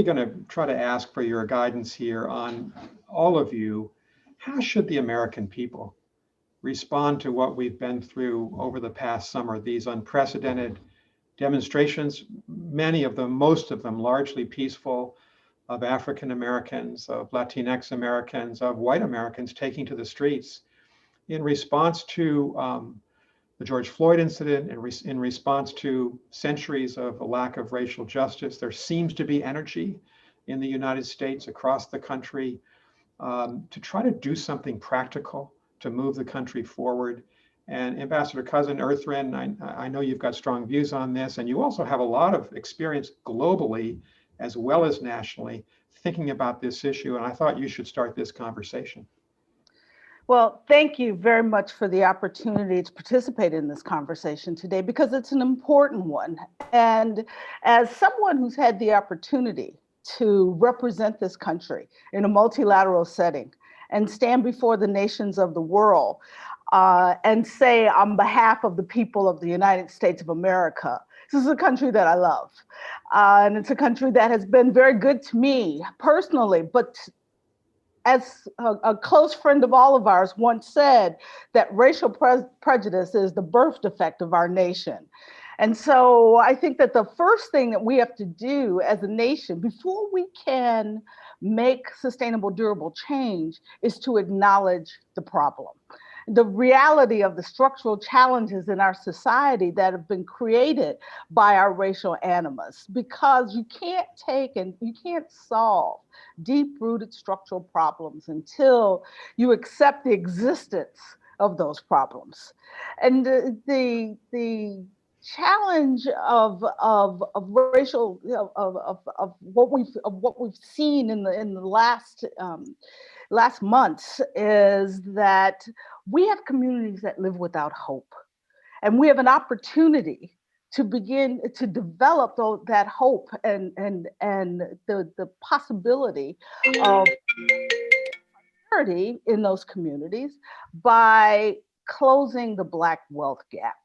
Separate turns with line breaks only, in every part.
going to try to ask for your guidance here on all of you. How should the American people respond to what we've been through over the past summer, these unprecedented demonstrations, many of them, most of them largely peaceful, of African Americans, of Latinx Americans, of white Americans taking to the streets in response to the George Floyd incident, in response to centuries of a lack of racial justice. There seems to be energy in the United States, across the country, to try to do something practical to move the country forward. And Ambassador Cousin, Earthrin, I know you've got strong views on this, and you also have a lot of experience globally as well as nationally thinking about this issue. And I thought you should start this conversation.
Well, thank you very much for the opportunity to participate in this conversation today, because it's an important one. And as someone who's had the opportunity to represent this country in a multilateral setting and stand before the nations of the world and say on behalf of the people of the United States of America, this is a country that I love. And it's a country that has been very good to me personally, but as a close friend of all of ours once said, that racial prejudice is the birth defect of our nation. And so I think that the first thing that we have to do as a nation before we can make sustainable, durable change is to acknowledge the problem. The reality of the structural challenges in our society that have been created by our racial animus, because you can't take and you can't solve deep-rooted structural problems until you accept the existence of those problems. And the challenge of racial of what we've seen in the last months is that we have communities that live without hope, and we have an opportunity to begin to develop that hope and the possibility of prosperity in those communities by closing the Black wealth gap.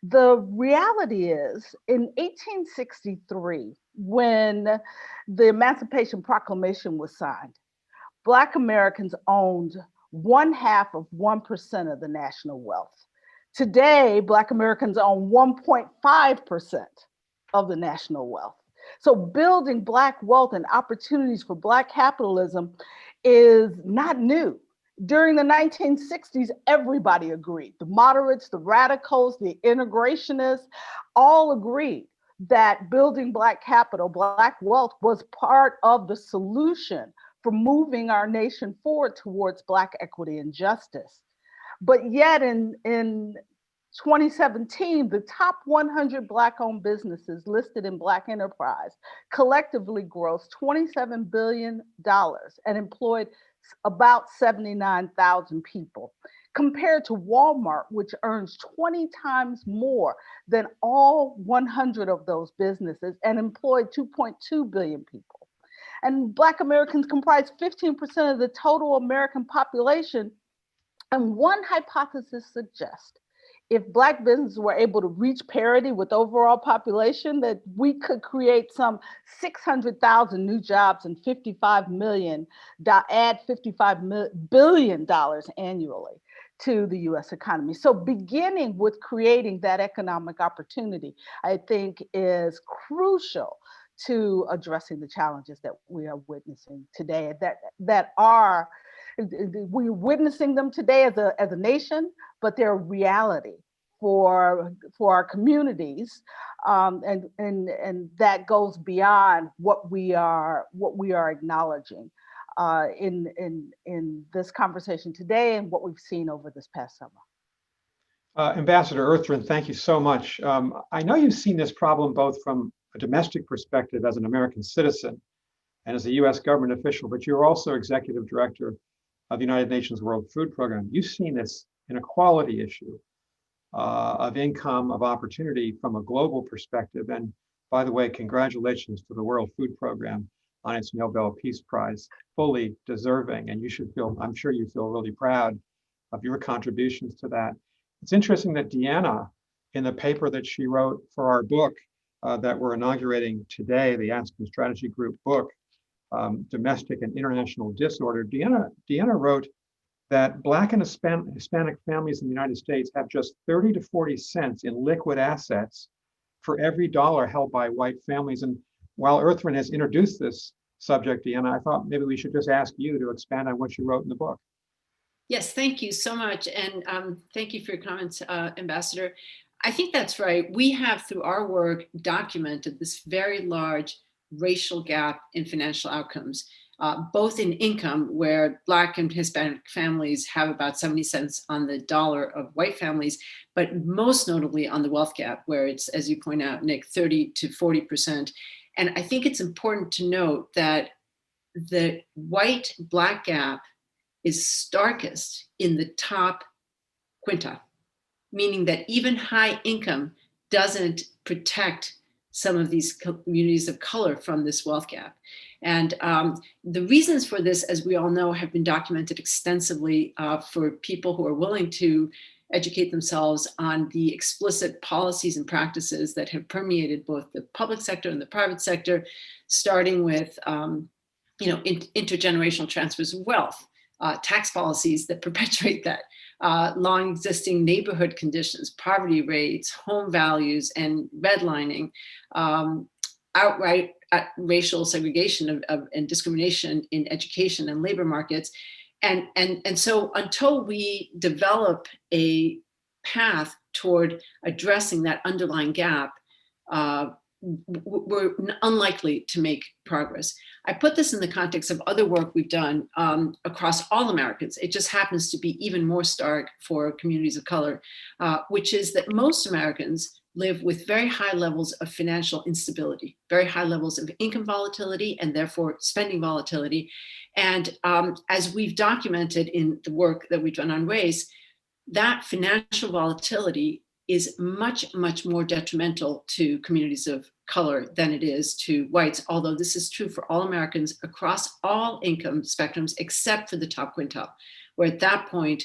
The reality is, in 1863, when the Emancipation Proclamation was signed, Black Americans owned 0.5% of the national wealth. Today, Black Americans own 1.5% of the national wealth. So building Black wealth and opportunities for Black capitalism is not new. During the 1960s, everybody agreed. The moderates, the radicals, the integrationists all agreed that building Black capital, Black wealth was part of the solution for moving our nation forward towards Black equity and justice. But yet in 2017, the top 100 Black-owned businesses listed in Black enterprise collectively grossed $27 billion and employed about 79,000 people, compared to Walmart, which earns 20 times more than all 100 of those businesses and employed 2.2 billion people. And Black Americans comprise 15% of the total American population. And one hypothesis suggests if Black businesses were able to reach parity with overall population, that we could create some 600,000 new jobs and add $55 billion annually to the US economy. So beginning with creating that economic opportunity, I think, is crucial to addressing the challenges that we are witnessing today, we're witnessing them today as a nation, but they're a reality for our communities, and that goes beyond what we are acknowledging in this conversation today and what we've seen over this past summer.
Ambassador Earthrin, thank you so much. I know you've seen this problem both from a domestic perspective as an American citizen and as a US government official, but you're also executive director of the United Nations World Food Program. You've seen this inequality issue of income, of opportunity from a global perspective. And by the way, congratulations to the World Food Program on its Nobel Peace Prize, fully deserving. And you should feel, I'm sure you feel really proud of your contributions to that. It's interesting that Deanna, in the paper that she wrote for our book, that we're inaugurating today, the Aspen Strategy Group book, Domestic and International Disorder, Deanna wrote that Black and Hispanic families in the United States have just 30 to 40 cents in liquid assets for every dollar held by white families. And while Earthman has introduced this subject, Deanna, I thought maybe we should just ask you to expand on what you wrote in the book.
Yes, thank you so much. And thank you for your comments, Ambassador. I think that's right. We have, through our work, documented this very large racial gap in financial outcomes, both in income, where Black and Hispanic families have about 70 cents on the dollar of white families, but most notably on the wealth gap, where it's, as you point out, Nick, 30 to 40%. And I think it's important to note that the white-Black gap is starkest in the top quintile, meaning that even high income doesn't protect some of these communities of color from this wealth gap. And the reasons for this, as we all know, have been documented extensively for people who are willing to educate themselves on the explicit policies and practices that have permeated both the public sector and the private sector, starting with intergenerational transfers of wealth, tax policies that perpetuate that, long existing neighborhood conditions, poverty rates, home values, and redlining, outright racial segregation and discrimination in education and labor markets. And so until we develop a path toward addressing that underlying gap, we're unlikely to make progress. I put this in the context of other work we've done across all Americans. It just happens to be even more stark for communities of color, which is that most Americans live with very high levels of financial instability, very high levels of income volatility, and therefore spending volatility. And as we've documented in the work that we've done on race, that financial volatility is much, much more detrimental to communities of color than it is to whites, although this is true for all Americans across all income spectrums, except for the top quintile, where at that point,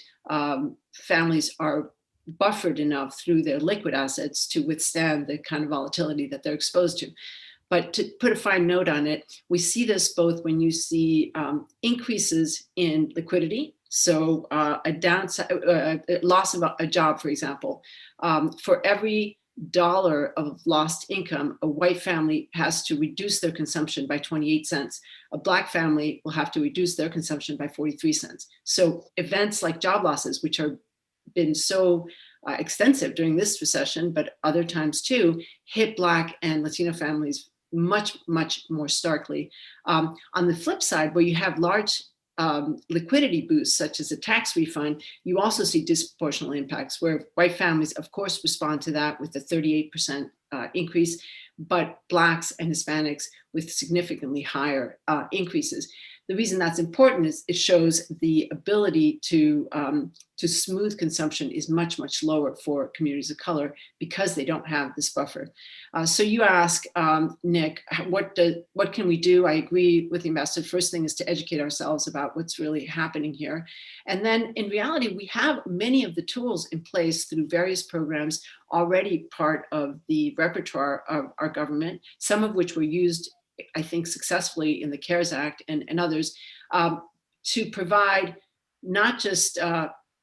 families are buffered enough through their liquid assets to withstand the kind of volatility that they're exposed to. But to put a fine note on it, we see this both when you see increases in liquidity. So a downside, loss of a job, for example, for every dollar of lost income, a white family has to reduce their consumption by 28 cents. A Black family will have to reduce their consumption by 43 cents. So events like job losses, which are been so extensive during this recession, but other times too, hit Black and Latino families much, much more starkly. On the flip side, where you have large liquidity boosts, such as a tax refund, you also see disproportional impacts where white families, of course, respond to that with a 38% increase, but Blacks and Hispanics with significantly higher increases. The reason that's important is it shows the ability to smooth consumption is much, much lower for communities of color because they don't have this buffer. So you ask, Nick, what can we do? I agree with the ambassador. First thing is to educate ourselves about what's really happening here. And then in reality, we have many of the tools in place through various programs already part of the repertoire of our government, some of which were used, I think, successfully in the CARES Act and others, to provide not just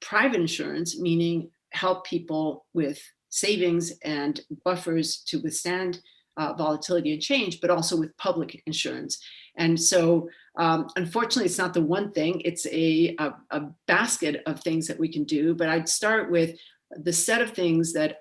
private insurance, meaning help people with savings and buffers to withstand volatility and change, but also with public insurance. And so unfortunately, it's not the one thing, it's a basket of things that we can do, but I'd start with the set of things that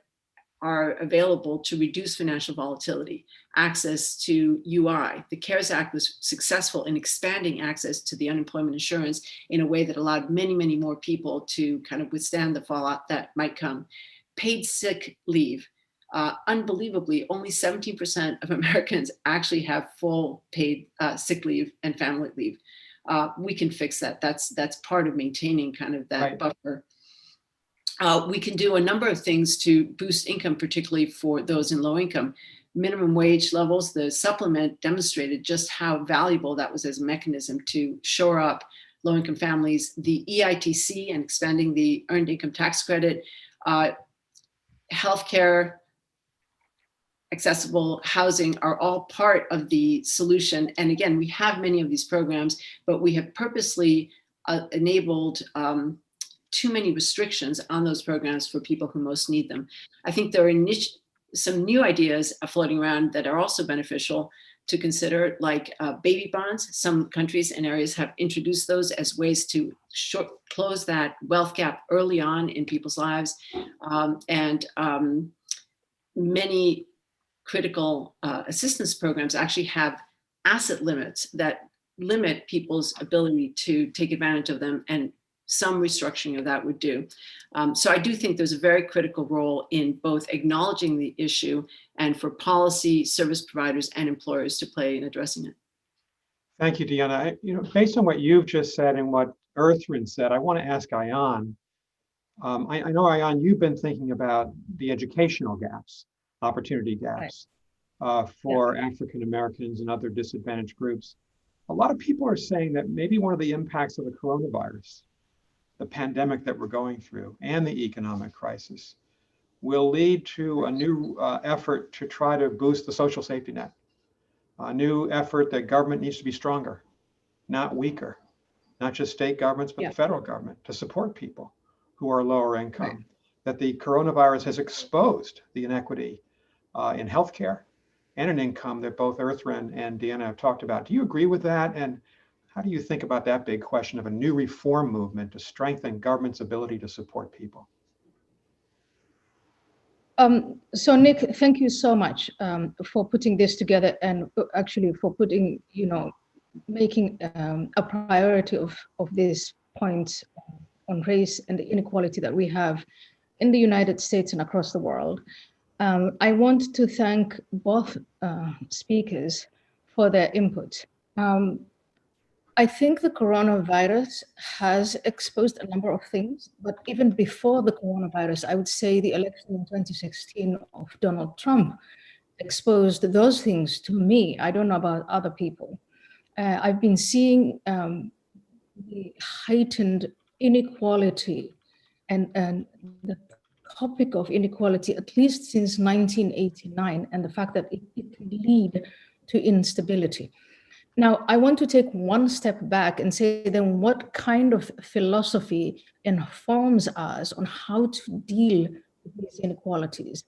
are available to reduce financial volatility, access to UI. The CARES Act was successful in expanding access to the unemployment insurance in a way that allowed many, many more people to kind of withstand the fallout that might come. Paid sick leave. Unbelievably, only 17% of Americans actually have full paid sick leave and family leave. We can fix that. That's part of maintaining kind of that buffer. We can do a number of things to boost income, particularly for those in low income. Minimum wage levels, the supplement demonstrated just how valuable that was as a mechanism to shore up low income families. The EITC and expanding the earned income tax credit, healthcare accessible housing are all part of the solution. And again, we have many of these programs, but we have purposely enabled too many restrictions on those programs for people who most need them. I think there are some new ideas floating around that are also beneficial to consider, like baby bonds. Some countries and areas have introduced those as ways to close that wealth gap early on in people's lives. Many critical assistance programs actually have asset limits that limit people's ability to take advantage of them, and some restructuring of that would do. So I do think there's a very critical role in both acknowledging the issue and for policy, service providers, and employers to play in addressing it.
Thank you, Deanna. Based on what you've just said and what Earthrin said, I want to ask Ayan. I know, Ayan, you've been thinking about the educational gaps, opportunity gaps for African Americans and other disadvantaged groups. A lot of people are saying that maybe one of the impacts of the coronavirus, the pandemic that we're going through, and the economic crisis will lead to a new effort to try to boost the social safety net, a new effort that government needs to be stronger, not weaker, not just state governments, but the federal government, to support people who are lower income, that the coronavirus has exposed the inequity in healthcare and in income that both Earthrin and Deanna have talked about. Do you agree with that? And how do you think about that big question of a new reform movement to strengthen government's ability to support people?
So Nick, thank you so much for putting this together, and actually for putting, making a priority of this point on race and the inequality that we have in the United States and across the world. I want to thank both speakers for their input. I think the coronavirus has exposed a number of things, but even before the coronavirus, I would say the election in 2016 of Donald Trump exposed those things to me. I don't know about other people. I've been seeing the heightened inequality and the topic of inequality, at least since 1989, and the fact that it can lead to instability. Now, I want to take one step back and say then what kind of philosophy informs us on how to deal with these inequalities.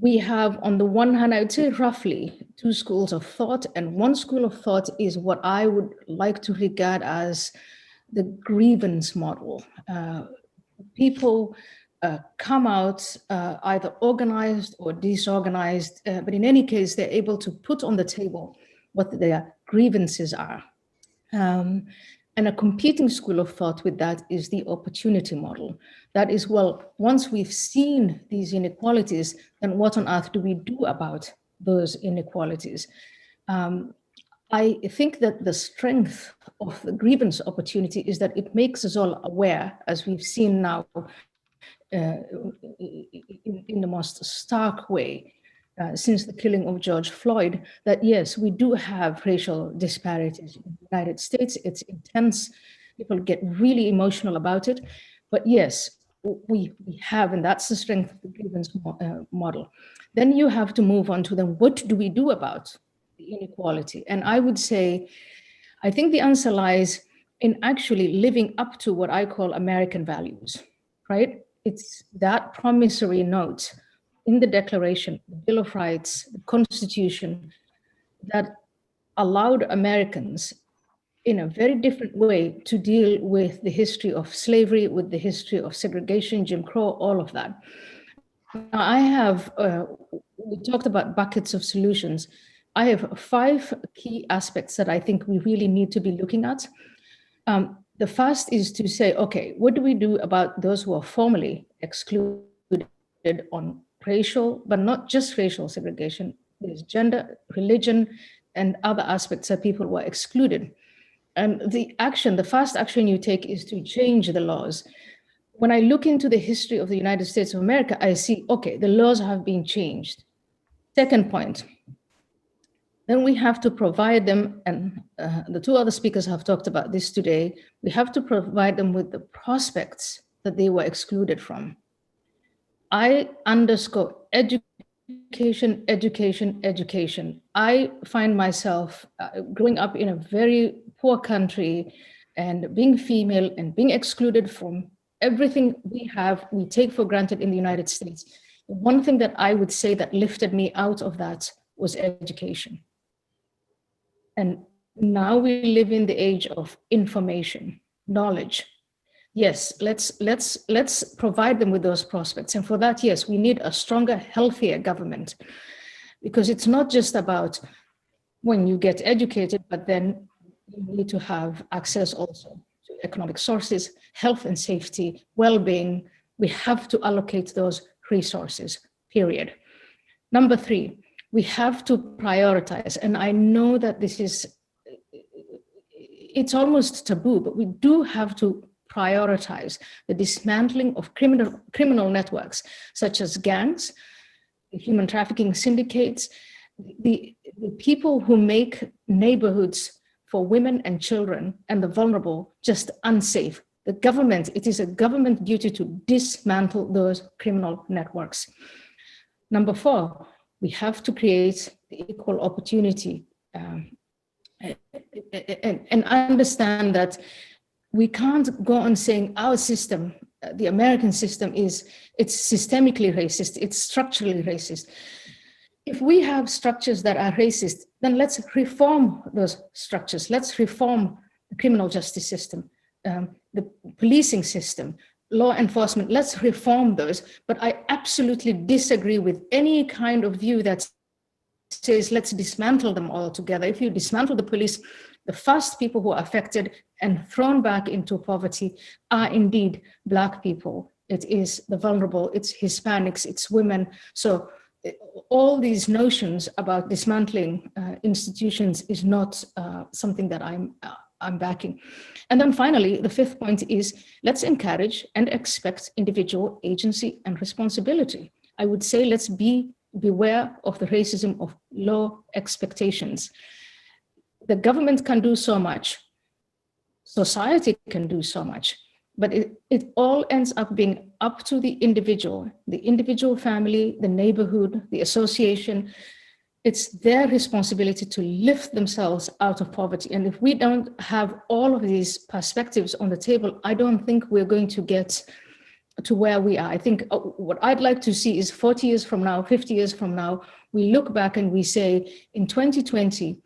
We have, on the one hand, I would say roughly two schools of thought, and one school of thought is what I would like to regard as the grievance model. People come out either organized or disorganized, but in any case, they're able to put on the table what their grievances are. And a competing school of thought with that is the opportunity model. That is, well, once we've seen these inequalities, then what on earth do we do about those inequalities? I think that the strength of the grievance opportunity is that it makes us all aware, as we've seen now in the most stark way, since the killing of George Floyd, that yes, we do have racial disparities in the United States. It's intense. People get really emotional about it. But yes, we have, and that's the strength of the grievance model. Then you have to move on to then what do we do about the inequality? And I would say, I think the answer lies in actually living up to what I call American values, right? It's that promissory note in the Declaration, the Bill of Rights, the Constitution, that allowed Americans in a very different way to deal with the history of slavery, with the history of segregation, Jim Crow, all of that. Now I have, we talked about buckets of solutions. I have 5 key aspects that I think we really need to be looking at. The first is to say, okay, what do we do about those who are formally excluded on racial, but not just racial segregation? There's gender, religion, and other aspects that people were excluded. And the first action you take is to change the laws. When I look into the history of the United States of America, I see, okay, the laws have been changed. Second point, then we have to provide them, and the 2 other speakers have talked about this today, we have to provide them with the prospects that they were excluded from. I underscore education Education, education, education. I find myself growing up in a very poor country and being female and being excluded from everything we take for granted in the United States. One thing that I would say that lifted me out of that was education. And now we live in the age of information, knowledge. Yes, let's provide them with those prospects. And for that, yes, we need a stronger, healthier government, because it's not just about when you get educated, but then you need to have access also to economic sources, health and safety, well-being. We have to allocate those resources, period. Number 3, we have to prioritize. And I know that it's almost taboo, but we do have to prioritize the dismantling of criminal networks, such as gangs, human trafficking syndicates, the people who make neighborhoods for women and children and the vulnerable just unsafe. The government, it is a government duty to dismantle those criminal networks. Number 4, we have to create the equal opportunity and understand that we can't go on saying our system, the American system, it's systemically racist, it's structurally racist. If we have structures that are racist, then let's reform those structures. Let's reform the criminal justice system, the policing system, law enforcement. Let's reform those. But I absolutely disagree with any kind of view that says let's dismantle them all together. If you dismantle the police, the first people who are affected and thrown back into poverty are indeed Black people. It is the vulnerable, it's Hispanics, it's women. So all these notions about dismantling institutions is not something that I'm backing. And then finally, the 5th point is let's encourage and expect individual agency and responsibility. I would say let's beware of the racism of low expectations. The government can do so much, society can do so much, but it all ends up being up to the individual family, the neighborhood, the association. It's their responsibility to lift themselves out of poverty. And if we don't have all of these perspectives on the table, I don't think we're going to get to where we are. I think what I'd like to see is 40 years from now, 50 years from now, we look back and we say, in 2020,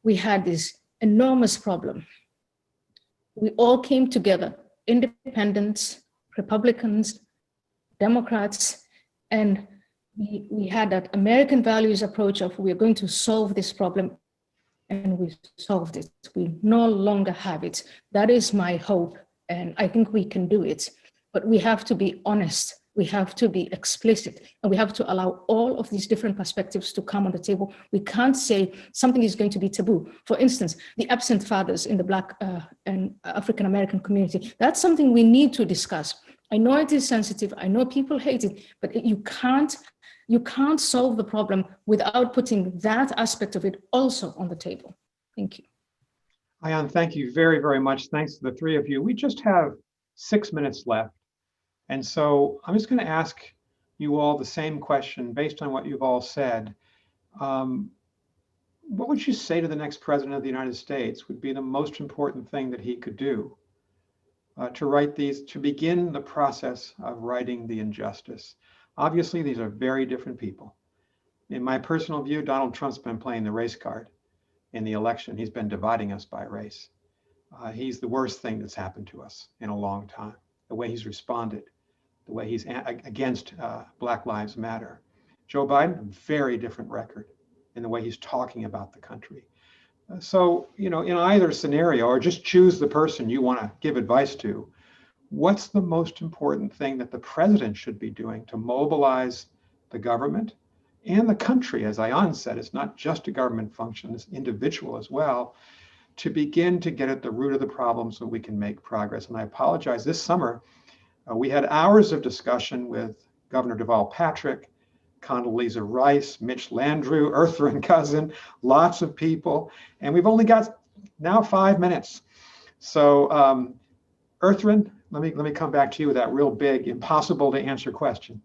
we had this enormous problem. We all came together, independents, Republicans, Democrats, and we had that American values approach of we're going to solve this problem, and we solved it. We no longer have it. That is my hope, and I think we can do it. But we have to be honest, we have to be explicit, and we have to allow all of these different perspectives to come on the table. We can't say something is going to be taboo. For instance, the absent fathers in the Black and African American community, that's something we need to discuss. I know it is sensitive, I know people hate it, but you can't solve the problem without putting that aspect of it also on the table. Thank you.
Ayan, thank you very, very much. Thanks to the 3 of you. We just have 6 minutes left. And so I'm just going to ask you all the same question based on what you've all said. What would you say to the next president of the United States would be the most important thing that he could do to begin the process of righting the injustice? Obviously, these are very different people. In my personal view, Donald Trump's been playing the race card in the election. He's been dividing us by race. He's the worst thing that's happened to us in a long time. The way he's responded, the way he's against Black Lives Matter. Joe Biden, a very different record in the way he's talking about the country. So, in either scenario, or just choose the person you want to give advice to, what's the most important thing that the president should be doing to mobilize the government and the country? As Ayan said, it's not just a government function, it's individual as well, to begin to get at the root of the problem so we can make progress. And I apologize, this summer, we had hours of discussion with Governor Deval Patrick, Condoleezza Rice, Mitch Landrieu, Earthrin Cousin, lots of people. And we've only got now 5 minutes. So Earthrin, let me come back to you with that real big, impossible to answer question.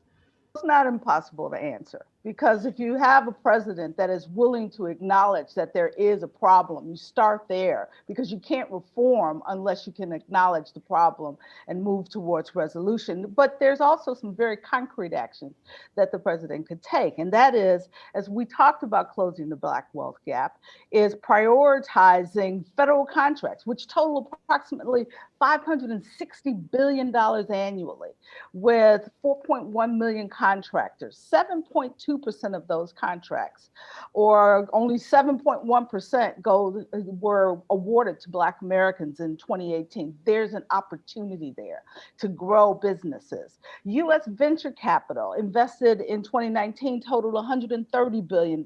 It's not impossible to answer, Because if you have a president that is willing to acknowledge that there is a problem, you start there, because you can't reform unless you can acknowledge the problem and move towards resolution. But there's also some very concrete actions that the president could take. And that is, as we talked about closing the Black wealth gap, is prioritizing federal contracts, which total approximately $560 billion annually, with 4.1 million contractors. 7.2% of those contracts, or only 7.1% were awarded to Black Americans in 2018. There's an opportunity there to grow businesses. U.S. venture capital invested in 2019 totaled $130 billion.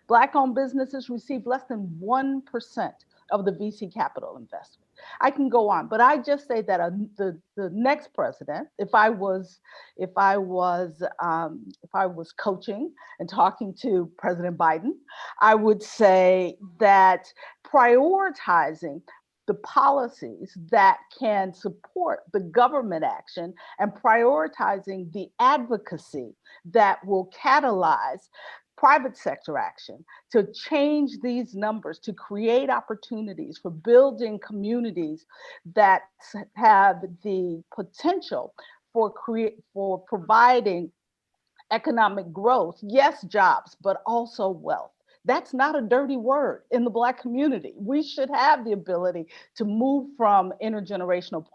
Black-owned businesses received less than 1% of the VC capital investment. I can go on, but I just say that the next president, if I was coaching and talking to President Biden, I would say that prioritizing the policies that can support the government action and prioritizing the advocacy that will catalyze private sector action to change these numbers, to create opportunities for building communities that have the potential for providing economic growth. Yes, jobs, but also wealth. That's not a dirty word in the Black community. We should have the ability to move from intergenerational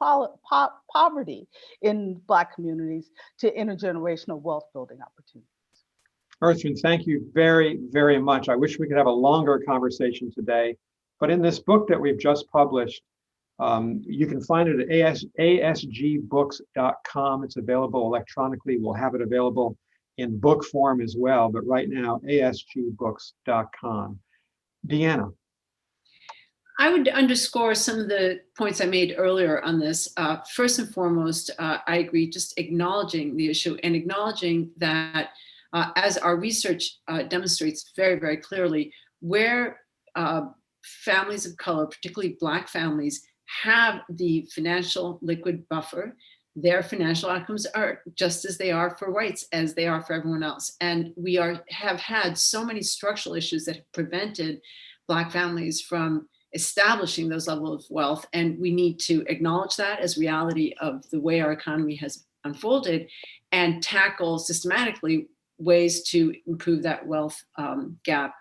poverty in Black communities to intergenerational wealth building opportunities.
Earthryn, thank you very, very much. I wish we could have a longer conversation today, but in this book that we've just published, you can find it at asgbooks.com. It's available electronically. We'll have it available in book form as well, but right now, asgbooks.com. Deanna.
I would underscore some of the points I made earlier on this. First and foremost, I agree, just acknowledging the issue and acknowledging that as our research demonstrates very, very clearly, where families of color, particularly Black families, have the financial liquid buffer, their financial outcomes are just as they are for whites, as they are for everyone else. And we have had so many structural issues that have prevented Black families from establishing those levels of wealth. And we need to acknowledge that as reality of the way our economy has unfolded and tackle systematically ways to improve that wealth gap.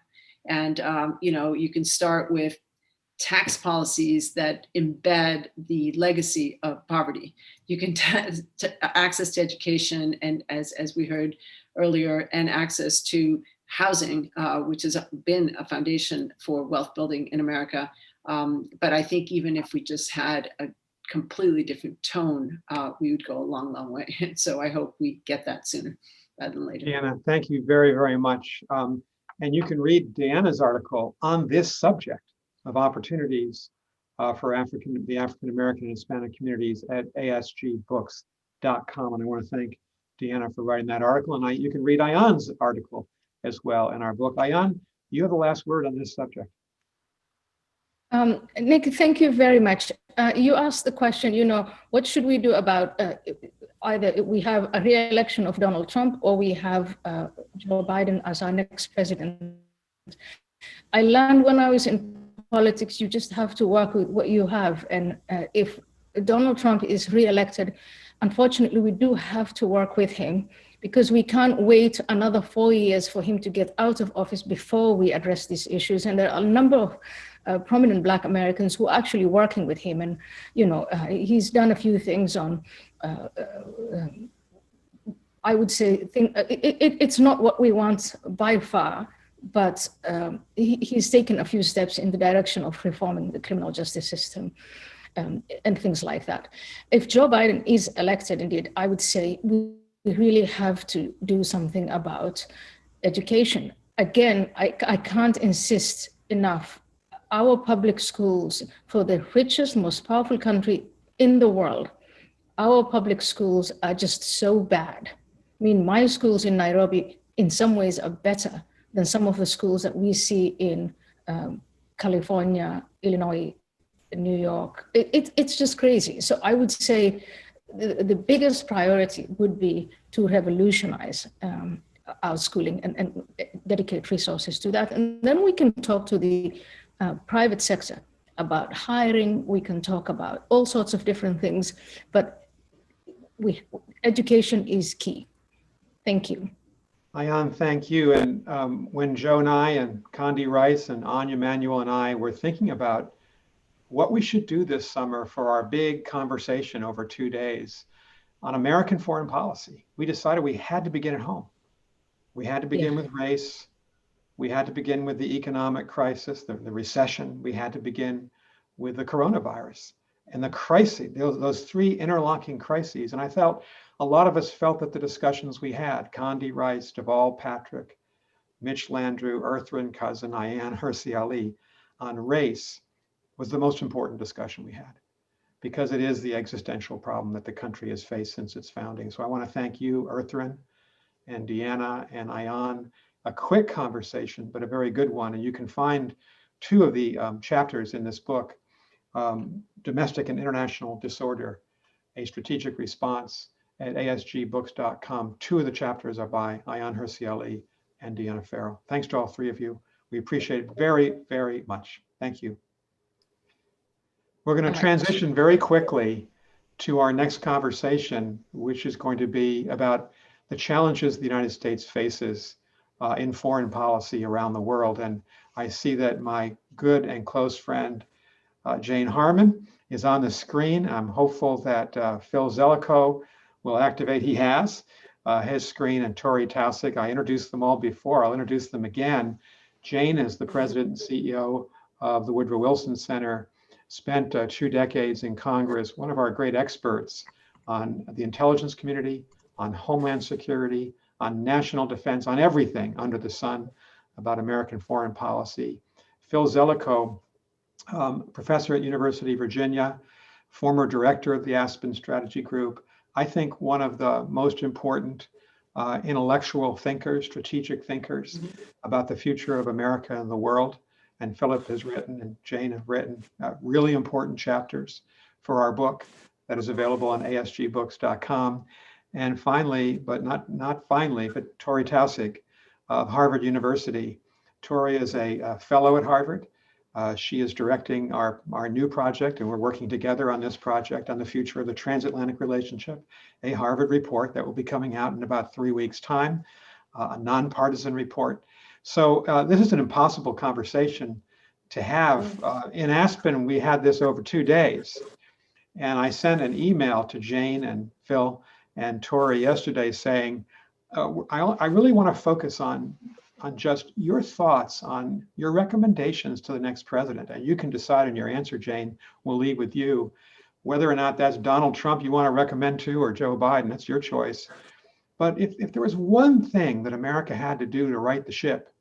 And, you can start with tax policies that embed the legacy of poverty. You can access to education, and as we heard earlier, and access to housing, which has been a foundation for wealth building in America. But I think even if we just had a completely different tone, we would go a long, long way. And so I hope we get that sooner rather than later.
Deanna, thank you very, very much. And you can read Deanna's article on this subject of opportunities for the African American and Hispanic communities at asgbooks.com. And I want to thank Deanna for writing that article. And you can read Ayan's article as well in our book. Ayan, you have the last word on this subject.
Nick, thank you very much. You asked the question, what should we do about either we have a re-election of Donald Trump or we have Joe Biden as our next president. I learned when I was in politics, you just have to work with what you have. And if Donald Trump is re-elected, unfortunately, we do have to work with him because we can't wait another 4 years for him to get out of office before we address these issues. And there are a number of prominent Black Americans who are actually working with him. And, he's done a few things on, I would say, it's not what we want by far, but he's taken a few steps in the direction of reforming the criminal justice system and things like that. If Joe Biden is elected, indeed, I would say we really have to do something about education. Again, I can't insist enough. Our public schools, for the richest, most powerful country in the world, our public schools are just so bad. I mean, my schools in Nairobi in some ways are better than some of the schools that we see in California, Illinois, New York. It's just crazy. So I would say the biggest priority would be to revolutionize our schooling and dedicate resources to that. And then we can talk to the private sector about hiring. We can talk about all sorts of different things, but education is key. Thank you.
Ayan, thank you. And when Joe and I and Condi Rice and Anya Manuel and I were thinking about what we should do this summer for our big conversation over 2 days on American foreign policy, we decided we had to begin at home. We had to begin with race. We had to begin with the economic crisis, the recession. We had to begin with the coronavirus and the crisis, those three interlocking crises. And I felt a lot of us felt that the discussions we had, Condi Rice, Deval Patrick, Mitch Landrieu, Erthrin Cousin, Ayan Hirsi Ali, on race was the most important discussion we had, because it is the existential problem that the country has faced since its founding. So I want to thank you, Erthrin and Deanna and Ayan. A quick conversation, but a very good one. And you can find two of the chapters in this book, Domestic and International Disorder, A Strategic Response, at asgbooks.com. Two of the chapters are by Ayan Hirsi Ali and Deanna Farrell. Thanks to all three of you. We appreciate it very, very much. Thank you. We're going to transition very quickly to our next conversation, which is going to be about the challenges the United States faces in foreign policy around the world. And I see that my good and close friend, Jane Harman, is on the screen. I'm hopeful that Phil Zelikow will activate. He has his screen, and Tori Taussig. I introduced them all before. I'll introduce them again. Jane is the president and CEO of the Woodrow Wilson Center, spent 2 decades in Congress, one of our great experts on the intelligence community, on homeland security, on national defense, on everything under the sun about American foreign policy. Phil Zelikow, professor at University of Virginia, former director of the Aspen Strategy Group. I think one of the most important intellectual thinkers, strategic thinkers about the future of America and the world. And Philip has written and Jane have written really important chapters for our book that is available on asgbooks.com. And finally, but not finally, but Tori Taussig of Harvard University. Tori is a fellow at Harvard. She is directing our new project, and we're working together on this project on the future of the transatlantic relationship, a Harvard report that will be coming out in about 3 weeks' time, a nonpartisan report. So this is an impossible conversation to have. In Aspen, we had this over 2 days. And I sent an email to Jane and Phil and Tori yesterday saying, I really want to focus on just your thoughts on your recommendations to the next president. And you can decide in your answer, Jane. We'll leave with you. Whether or not that's Donald Trump you want to recommend to, or Joe Biden, that's your choice. But if there was one thing that America had to do to right the ship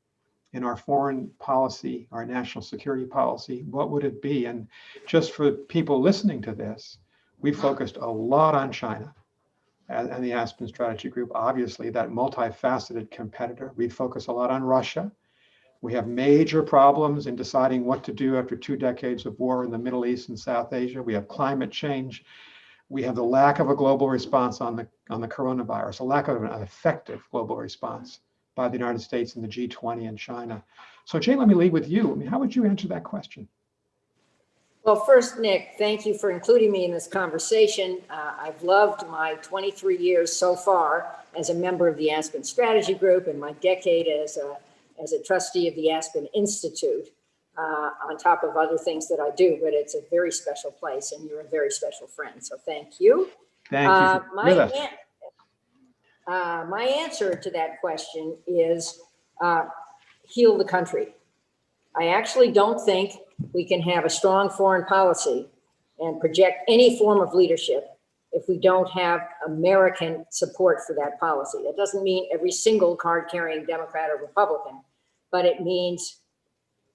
in our foreign policy, our national security policy, what would it be? And just for people listening to this, we focused a lot on China and the Aspen Strategy Group, obviously that multifaceted competitor. We focus a lot on Russia. We have major problems in deciding what to do after 2 decades of war in the Middle East and South Asia. We have climate change. We have the lack of a global response on the coronavirus, a lack of an effective global response by the United States and the G20 and China. So Jane, let me lead with you. I mean, how would you answer that question?
Well, first, Nick, thank you for including me in this conversation. I've loved my 23 years so far as a member of the Aspen Strategy Group and my decade as a trustee of the Aspen Institute, on top of other things that I do. But it's a very special place, and you're a very special friend. So thank you.
Thank you.
My answer to that question is heal the country. I actually don't think we can have a strong foreign policy and project any form of leadership if we don't have American support for that policy. That doesn't mean every single card-carrying Democrat or Republican, but it means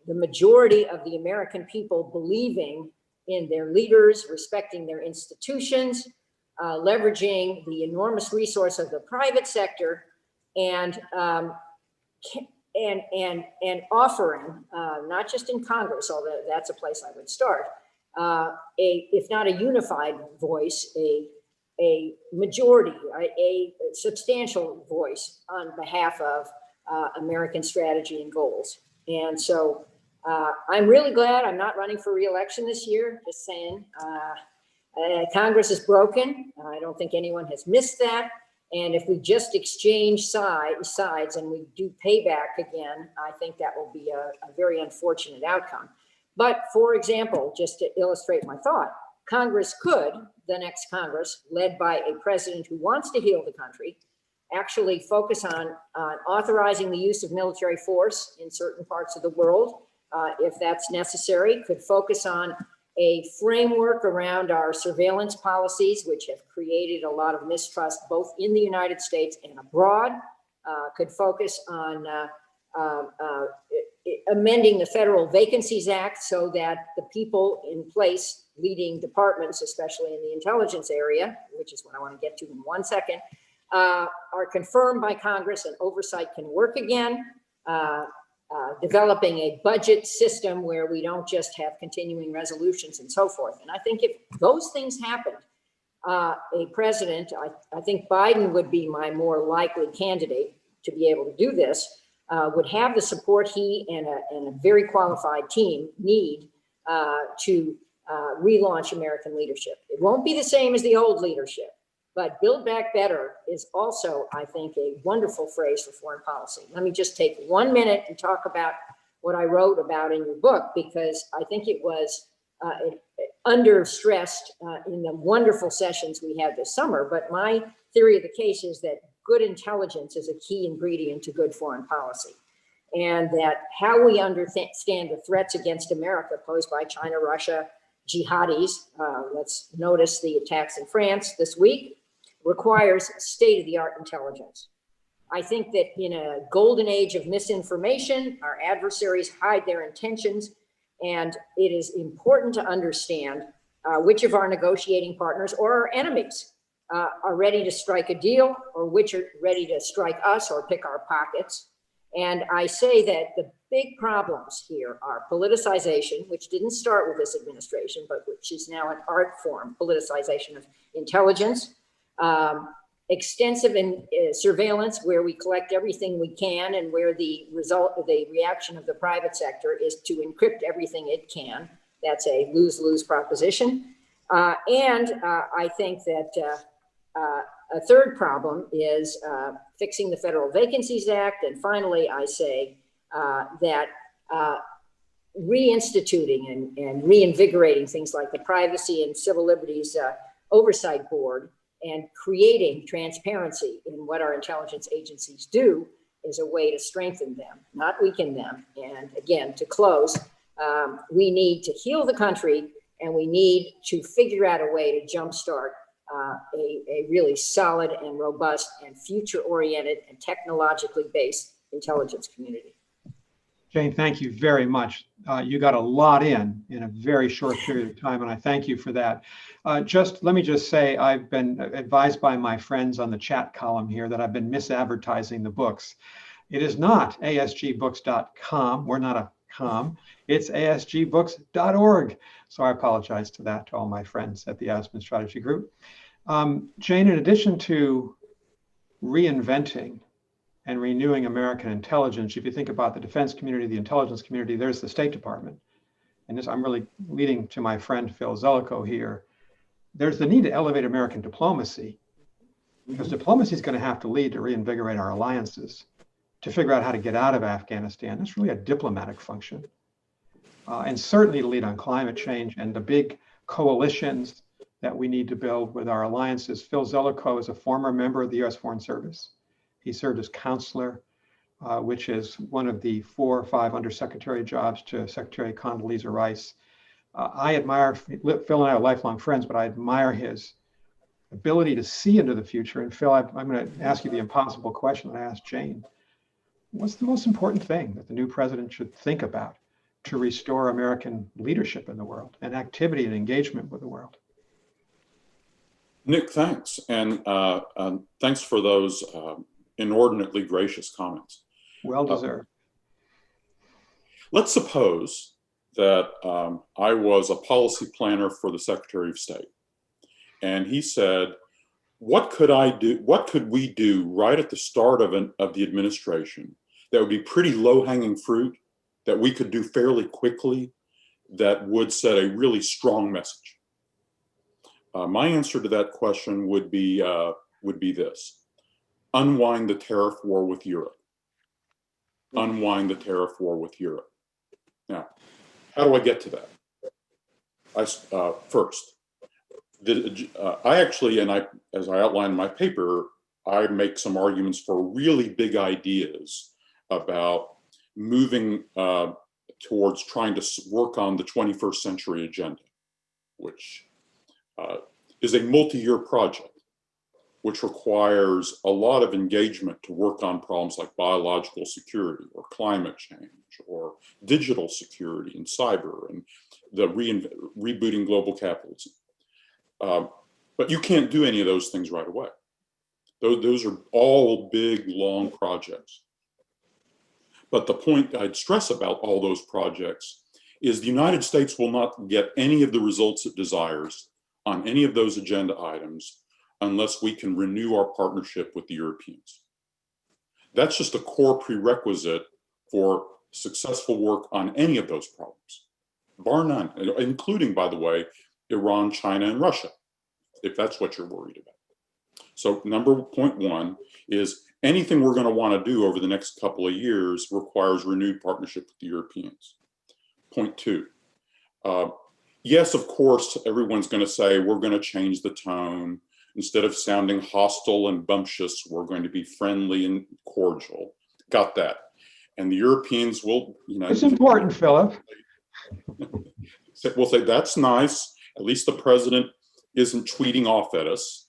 the majority of the American people believing in their leaders, respecting their institutions, leveraging the enormous resource of the private sector, and offering, not just in Congress, although that's a place I would start, if not a unified voice, a majority, a substantial voice on behalf of American strategy and goals. And so I'm really glad I'm not running for re-election this year, just saying. Congress is broken. I don't think anyone has missed that. And if we just exchange sides and we do payback again, I think that will be a very unfortunate outcome. But for example, just to illustrate my thought, Congress could, the next Congress, led by a president who wants to heal the country, actually focus on authorizing the use of military force in certain parts of the world, if that's necessary, could focus on a framework around our surveillance policies, which have created a lot of mistrust both in the United States and abroad, could focus on amending the Federal Vacancies Act so that the people in place leading departments, especially in the intelligence area, which is what I want to get to in 1 second, are confirmed by Congress and oversight can work again. Developing a budget system where we don't just have continuing resolutions and so forth. And I think if those things happened, a president, I think Biden would be my more likely candidate to be able to do this, would have the support he and a very qualified team need to relaunch American leadership. It won't be the same as the old leadership, but Build Back Better is also, I think, a wonderful phrase for foreign policy. Let me just take 1 minute and talk about what I wrote about in your book, because I think it was under stressed in the wonderful sessions we had this summer. But my theory of the case is that good intelligence is a key ingredient to good foreign policy. And that how we understand the threats against America posed by China, Russia, jihadis, let's notice the attacks in France this week, requires state-of-the-art intelligence. I think that in a golden age of misinformation, our adversaries hide their intentions, and it is important to understand which of our negotiating partners or our enemies are ready to strike a deal, or which are ready to strike us or pick our pockets. And I say that the big problems here are politicization, which didn't start with this administration, but which is now an art form, politicization of intelligence, extensive surveillance where we collect everything we can and where the result of the reaction of the private sector is to encrypt everything it can. That's a lose-lose proposition. And I think that a third problem is fixing the Federal Vacancies Act. And finally, I say that reinstituting and reinvigorating things like the Privacy and Civil Liberties Oversight Board and creating transparency in what our intelligence agencies do is a way to strengthen them, not weaken them. And again, to close, we need to heal the country, and we need to figure out a way to jumpstart a really solid and robust and future-oriented and technologically based intelligence community.
Jane, thank you very much. You got a lot in a very short period of time, and I thank you for that. Let me just say, I've been advised by my friends on the chat column here that I've been misadvertising the books. It is not asgbooks.com. We're not a com. It's asgbooks.org. So I apologize to all my friends at the Aspen Strategy Group. Jane, in addition to reinventing and renewing American intelligence, if you think about the defense community, the intelligence community, there's the State Department. And this, I'm really leading to my friend Phil Zelikow here. There's the need to elevate American diplomacy, because diplomacy is going to have to lead to reinvigorate our alliances, to figure out how to get out of Afghanistan. That's really a diplomatic function. And certainly to lead on climate change and the big coalitions that we need to build with our alliances. Phil Zelikow is a former member of the U.S. Foreign Service. He served as counselor, which is one of the 4 or 5 undersecretary jobs to Secretary Condoleezza Rice. I admire, Phil and I are lifelong friends, but I admire his ability to see into the future. And Phil, I'm going to ask you the impossible question that I asked Jane. What's the most important thing that the new president should think about to restore American leadership in the world and activity and engagement with the world?
Nick, thanks. And thanks for those inordinately gracious comments.
Well deserved.
Let's suppose that I was a policy planner for the Secretary of State. And he said, what could I do? What could we do right at the start of the administration that would be pretty low-hanging fruit that we could do fairly quickly that would set a really strong message? My answer to that question would be this: unwind the tariff war with Europe. Unwind the tariff war with Europe. Now, how do I get to that? First, I actually, as I outlined in my paper, I make some arguments for really big ideas about moving towards trying to work on the 21st century agenda, which is a multi-year project, which requires a lot of engagement to work on problems like biological security or climate change or digital security and cyber and the rebooting global capitalism. But you can't do any of those things right away. Those are all big, long projects. But the point I'd stress about all those projects is the United States will not get any of the results it desires on any of those agenda items unless we can renew our partnership with the Europeans. That's just a core prerequisite for successful work on any of those problems, bar none, including, by the way, Iran, China, and Russia, if that's what you're worried about. So point one is anything we're going to want to do over the next couple of years requires renewed partnership with the Europeans. Point two, yes, of course, everyone's going to say we're going to change the tone. Instead of sounding hostile and bumptious, we're going to be friendly and cordial. Got that. And the Europeans will,
It's important, Philip.
We'll say, that's nice. At least the president isn't tweeting off at us.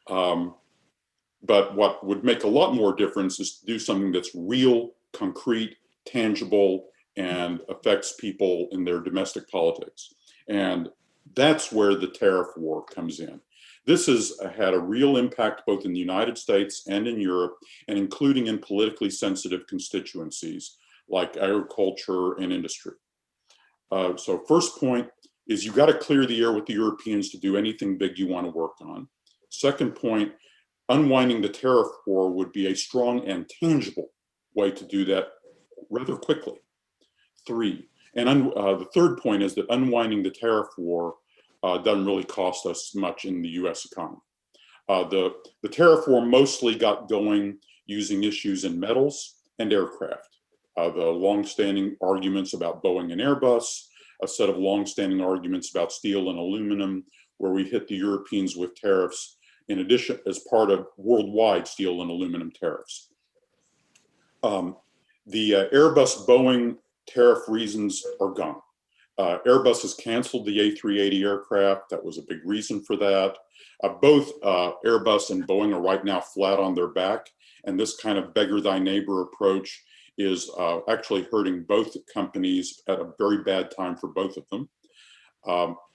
But what would make a lot more difference is to do something that's real, concrete, tangible, and affects people in their domestic politics. And that's where the tariff war comes in. This has had a real impact both in the United States and in Europe, and including in politically sensitive constituencies like agriculture and industry. So first point is you've got to clear the air with the Europeans to do anything big you want to work on. Second point, unwinding the tariff war would be a strong and tangible way to do that rather quickly. Three, and the third point is that unwinding the tariff war doesn't really cost us much in the US economy. The tariff war mostly got going using issues in metals and aircraft. The longstanding arguments about Boeing and Airbus, a set of longstanding arguments about steel and aluminum, where we hit the Europeans with tariffs in addition as part of worldwide steel and aluminum tariffs. The Airbus-Boeing tariff reasons are gone. Airbus has canceled the A380 aircraft. That was a big reason for that. Both Airbus and Boeing are right now flat on their back, and this kind of beggar thy neighbor approach is actually hurting both companies at a very bad time for both of them.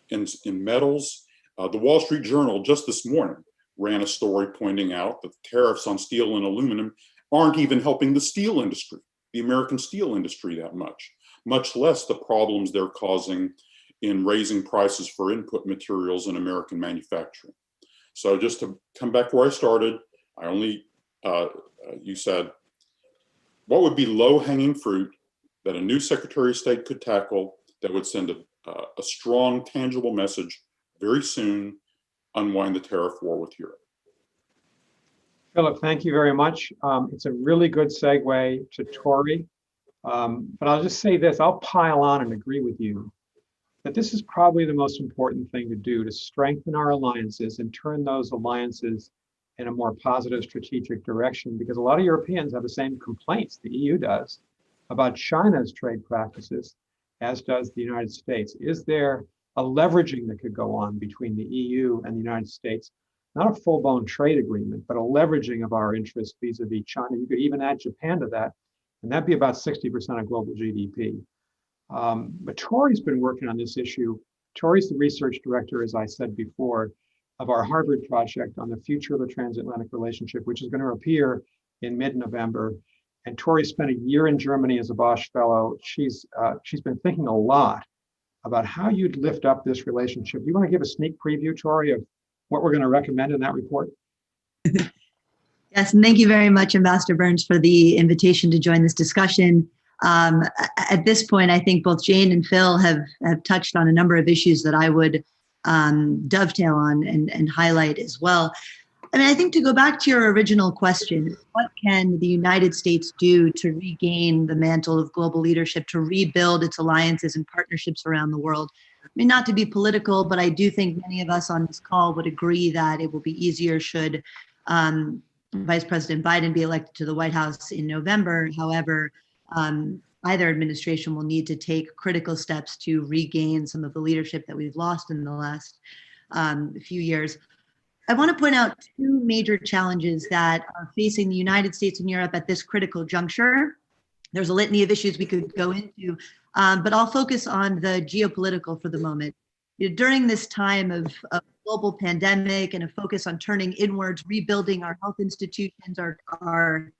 In metals, the Wall Street Journal just this morning ran a story pointing out that tariffs on steel and aluminum aren't even helping the steel industry, the American steel industry, that much less the problems they're causing in raising prices for input materials in American manufacturing. So just to come back where I started, you said, what would be low-hanging fruit that a new Secretary of State could tackle that would send a strong, tangible message very soon, unwind the tariff war with Europe?
Philip, thank you very much. It's a really good segue to Tori. But I'll just say this, I'll pile on and agree with you that this is probably the most important thing to do, to strengthen our alliances and turn those alliances in a more positive strategic direction, because a lot of Europeans have the same complaints the EU does about China's trade practices, as does the United States. Is there a leveraging that could go on between the EU and the United States? Not a full-blown trade agreement, but a leveraging of our interests vis-a-vis China. You could even add Japan to that, and that'd be about 60% of global GDP. But Tori's been working on this issue. Tori's the research director, as I said before, of our Harvard project on the future of the transatlantic relationship, which is going to appear in mid-November. And Tori spent a year in Germany as a Bosch Fellow. She's been thinking a lot about how you'd lift up this relationship. Do you want to give a sneak preview, Tori, of what we're going to recommend in that report?
Yes, and thank you very much, Ambassador Burns, for the invitation to join this discussion. At this point, I think both Jane and Phil have touched on a number of issues that I would dovetail on and highlight as well. I mean, I think to go back to your original question, what can the United States do to regain the mantle of global leadership, to rebuild its alliances and partnerships around the world? I mean, not to be political, but I do think many of us on this call would agree that it will be easier should Vice President Biden be elected to the White House in November. However, either administration will need to take critical steps to regain some of the leadership that we've lost in the last few years. I want to point out two major challenges that are facing the United States and Europe at this critical juncture. There's a litany of issues we could go into, but I'll focus on the geopolitical for the moment. During this time of global pandemic and a focus on turning inwards, rebuilding our health institutions, our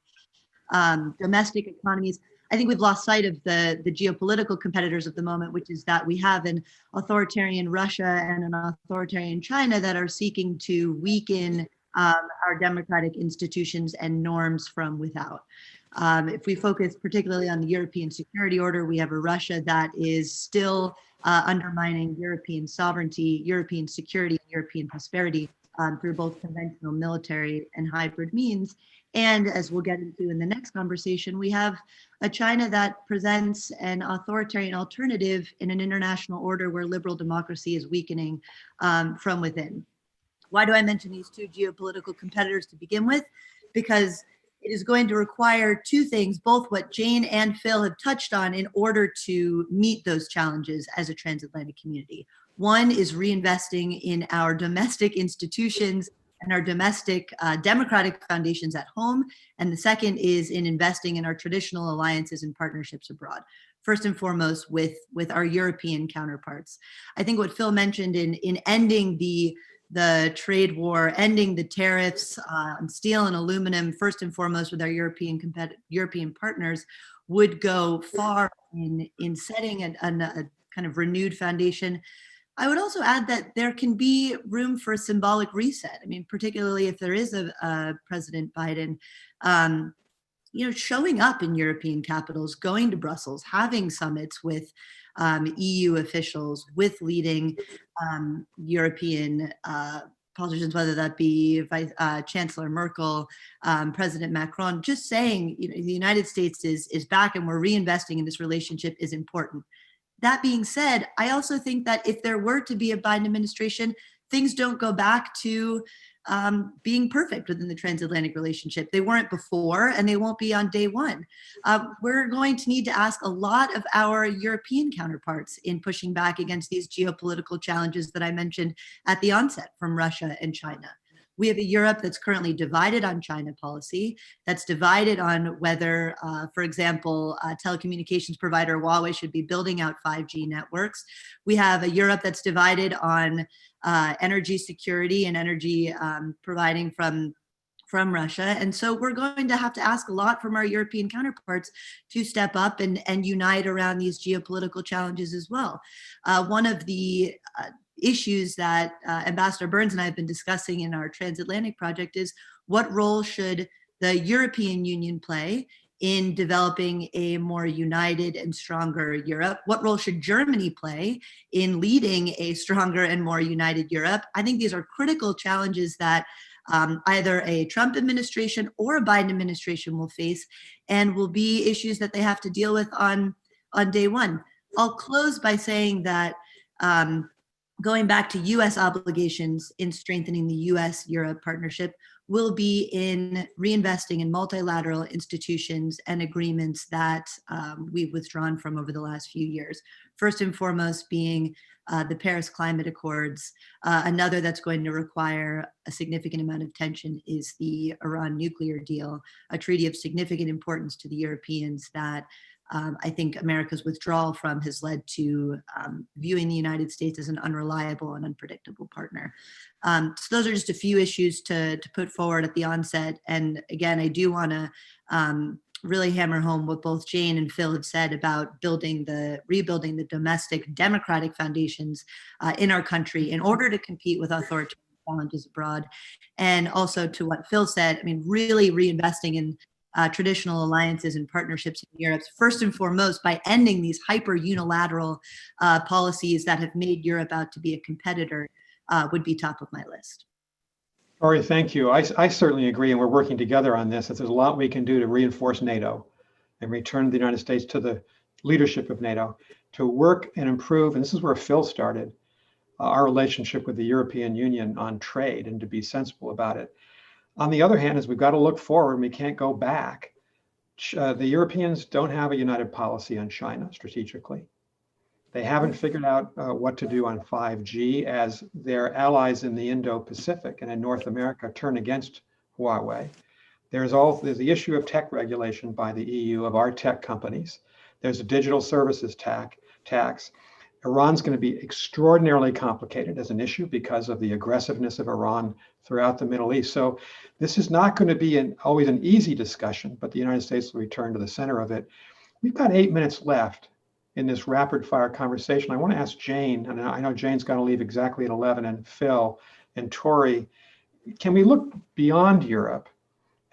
domestic economies, I think we've lost sight of the geopolitical competitors of the moment, which is that we have an authoritarian Russia and an authoritarian China that are seeking to weaken our democratic institutions and norms from without. If we focus particularly on the European security order, we have a Russia that is still undermining European sovereignty, European security, and European prosperity through both conventional military and hybrid means. And as we'll get into in the next conversation, we have a China that presents an authoritarian alternative in an international order where liberal democracy is weakening from within. Why do I mention these two geopolitical competitors to begin with? Because it is going to require two things, both what Jane and Phil have touched on, in order to meet those challenges as a transatlantic community. One is reinvesting in our domestic institutions and our domestic democratic foundations at home. And the second is in investing in our traditional alliances and partnerships abroad, first and foremost with our European counterparts. I think what Phil mentioned in ending the trade war, ending the tariffs on steel and aluminum, first and foremost with our European partners, would go far in setting a kind of renewed foundation. I would also add that there can be room for a symbolic reset. I mean, particularly if there is a President Biden, showing up in European capitals, going to Brussels, having summits with EU officials, with leading European politicians, whether that be Chancellor Merkel, President Macron, just saying, the United States is back and we're reinvesting in this relationship is important. That being said, I also think that if there were to be a Biden administration, things don't go back to being perfect within the transatlantic relationship. They weren't before, and they won't be on day one. We're going to need to ask a lot of our European counterparts in pushing back against these geopolitical challenges that I mentioned at the onset from Russia and China. We have a Europe that's currently divided on China policy, that's divided on whether, for example, telecommunications provider Huawei should be building out 5G networks. We have a Europe that's divided on energy security and energy providing from Russia. And so we're going to have to ask a lot from our European counterparts to step up and unite around these geopolitical challenges as well. One of the issues that Ambassador Burns and I have been discussing in our transatlantic project is what role should the European Union play in developing a more united and stronger Europe? What role should Germany play in leading a stronger and more united Europe? I think these are critical challenges that either a Trump administration or a Biden administration will face, and will be issues that they have to deal with on day one. I'll close by saying that going back to U.S. obligations in strengthening the U.S.-Europe partnership will be in reinvesting in multilateral institutions and agreements that we've withdrawn from over the last few years. First and foremost being the Paris Climate Accords. Another that's going to require a significant amount of tension is the Iran nuclear deal, a treaty of significant importance to the Europeans that I think America's withdrawal from has led to viewing the United States as an unreliable and unpredictable partner. So those are just a few issues to put forward at the onset. And again, I do want to really hammer home what both Jane and Phil have said about rebuilding the domestic democratic foundations in our country in order to compete with authoritarian challenges abroad. And also to what Phil said, I mean, really reinvesting in traditional alliances and partnerships in Europe, first and foremost, by ending these hyper unilateral policies that have made Europe out to be a competitor, would be top of my list.
Tori, thank you. I certainly agree, and we're working together on this. There's a lot we can do to reinforce NATO and return the United States to the leadership of NATO, to work and improve, and this is where Phil started, our relationship with the European Union on trade, and to be sensible about it. On the other hand, is we've got to look forward, and we can't go back. The Europeans don't have a united policy on China strategically. They haven't figured out what to do on 5G as their allies in the Indo-Pacific and in North America turn against Huawei. There's the issue of tech regulation by the EU of our tech companies. There's a digital services tax. Iran's going to be extraordinarily complicated as an issue because of the aggressiveness of Iran throughout the Middle East. So this is not going to be always an easy discussion, but the United States will return to the center of it. We've got 8 minutes left in this rapid fire conversation. I want to ask Jane, and I know Jane's going to leave exactly at 11, and Phil and Tori, can we look beyond Europe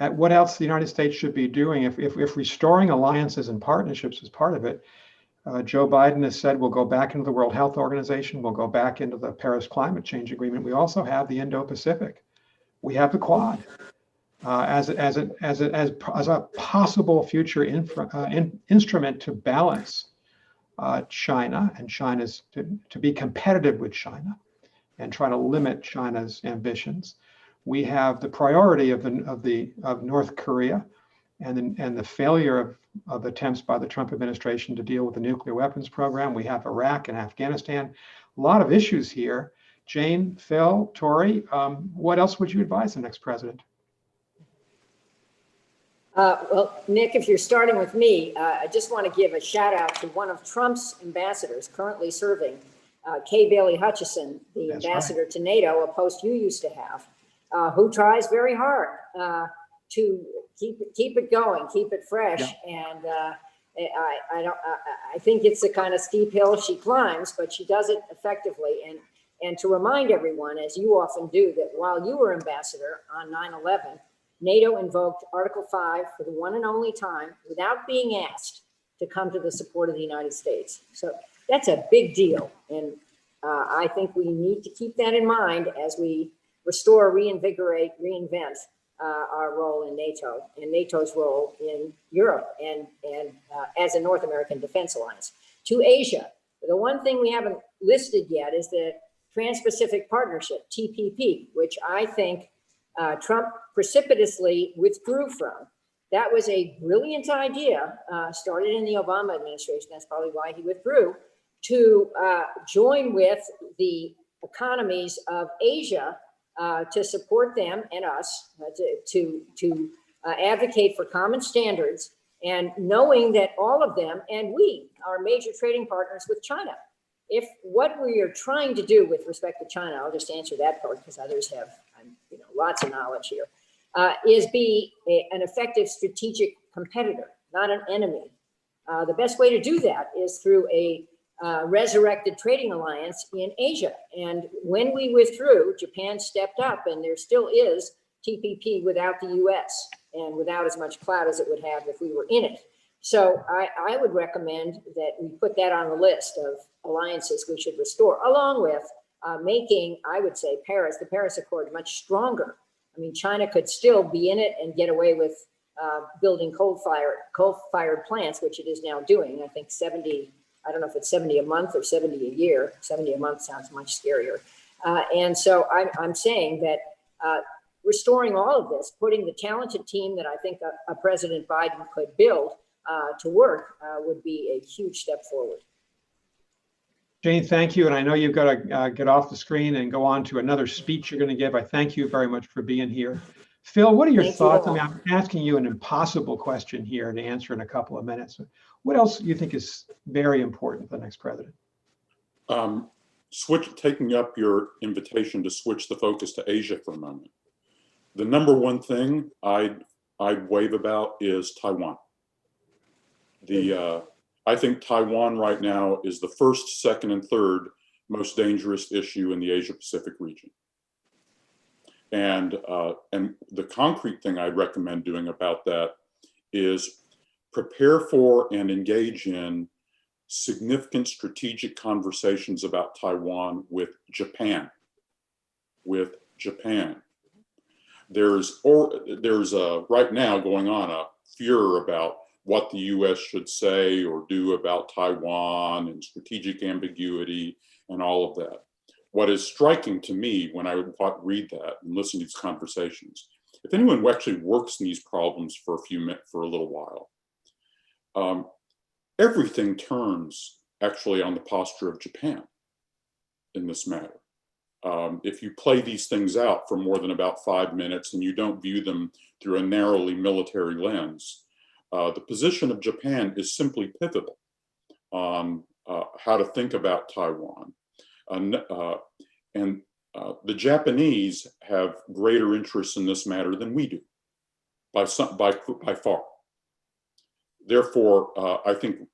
at what else the United States should be doing if restoring alliances and partnerships is part of it? Joe Biden has said we'll go back into the World Health Organization, we'll go back into the Paris Climate Change Agreement. We also have the Indo-Pacific. We have the Quad as a possible future instrument to balance China and China's to be competitive with China and try to limit China's ambitions. We have the priority of North Korea and the failure of attempts by the Trump administration to deal with the nuclear weapons program. We have Iraq and Afghanistan. A lot of issues here. Jane, Phil, Tori, what else would you advise the next president?
Well, Nick, if you're starting with me, I just want to give a shout out to one of Trump's ambassadors currently serving, Kay Bailey Hutchison, the ambassador to NATO, a post you used to have, who tries very hard to keep it going, keep it fresh. Yeah. And I think it's the kind of steep hill she climbs, but she does it effectively. And to remind everyone, as you often do, that while you were ambassador on 9/11, NATO invoked Article 5 for the one and only time without being asked to come to the support of the United States. So that's a big deal. And I think we need to keep that in mind as we restore, reinvigorate, reinvent our role in NATO and NATO's role in Europe and as a North American defense alliance. To Asia, the one thing we haven't listed yet is the Trans-Pacific Partnership, TPP, which I think Trump precipitously withdrew from. That was a brilliant idea, started in the Obama administration, that's probably why he withdrew, to join with the economies of Asia to support them and us, to advocate for common standards, and knowing that all of them, and we are major trading partners with China. If what we are trying to do with respect to China, I'll just answer that part because others have lots of knowledge here, is be an effective strategic competitor, not an enemy. The best way to do that is through a resurrected trading alliance in Asia. And when we withdrew, Japan stepped up, and there still is TPP without the US and without as much clout as it would have if we were in it. So I would recommend that we put that on the list of alliances we should restore, along with making, I would say, the Paris Accord much stronger. I mean, China could still be in it and get away with building coal-fired plants, which it is now doing. I think 70, I don't know if it's 70 a month or 70 a year. 70 a month sounds much scarier. And so I'm saying that restoring all of this, putting the talented team that I think a President Biden could build to work would be a huge step forward.
Jane, thank you. And I know you've got to get off the screen and go on to another speech you're going to give. I thank you very much for being here. Phil, what are your thoughts? I mean, I'm asking you an impossible question here to answer in a couple of minutes. What else do you think is very important for the next president?
Taking up your invitation to switch the focus to Asia for a moment. The number one thing I'd wave about is Taiwan. I think Taiwan right now is the first, second, and third most dangerous issue in the Asia-Pacific region. And the concrete thing I recommend doing about that is prepare for and engage in significant strategic conversations about Taiwan with Japan. There's right now going on a furor about what the U.S. should say or do about Taiwan and strategic ambiguity and all of that. What is striking to me when I would read that and listen to these conversations, if anyone actually works in these problems for a little while, everything turns actually on the posture of Japan in this matter. If you play these things out for more than about 5 minutes and you don't view them through a narrowly military lens, the position of Japan is simply pivotal on how to think about Taiwan. The Japanese have greater interests in this matter than we do, by far. Therefore, I think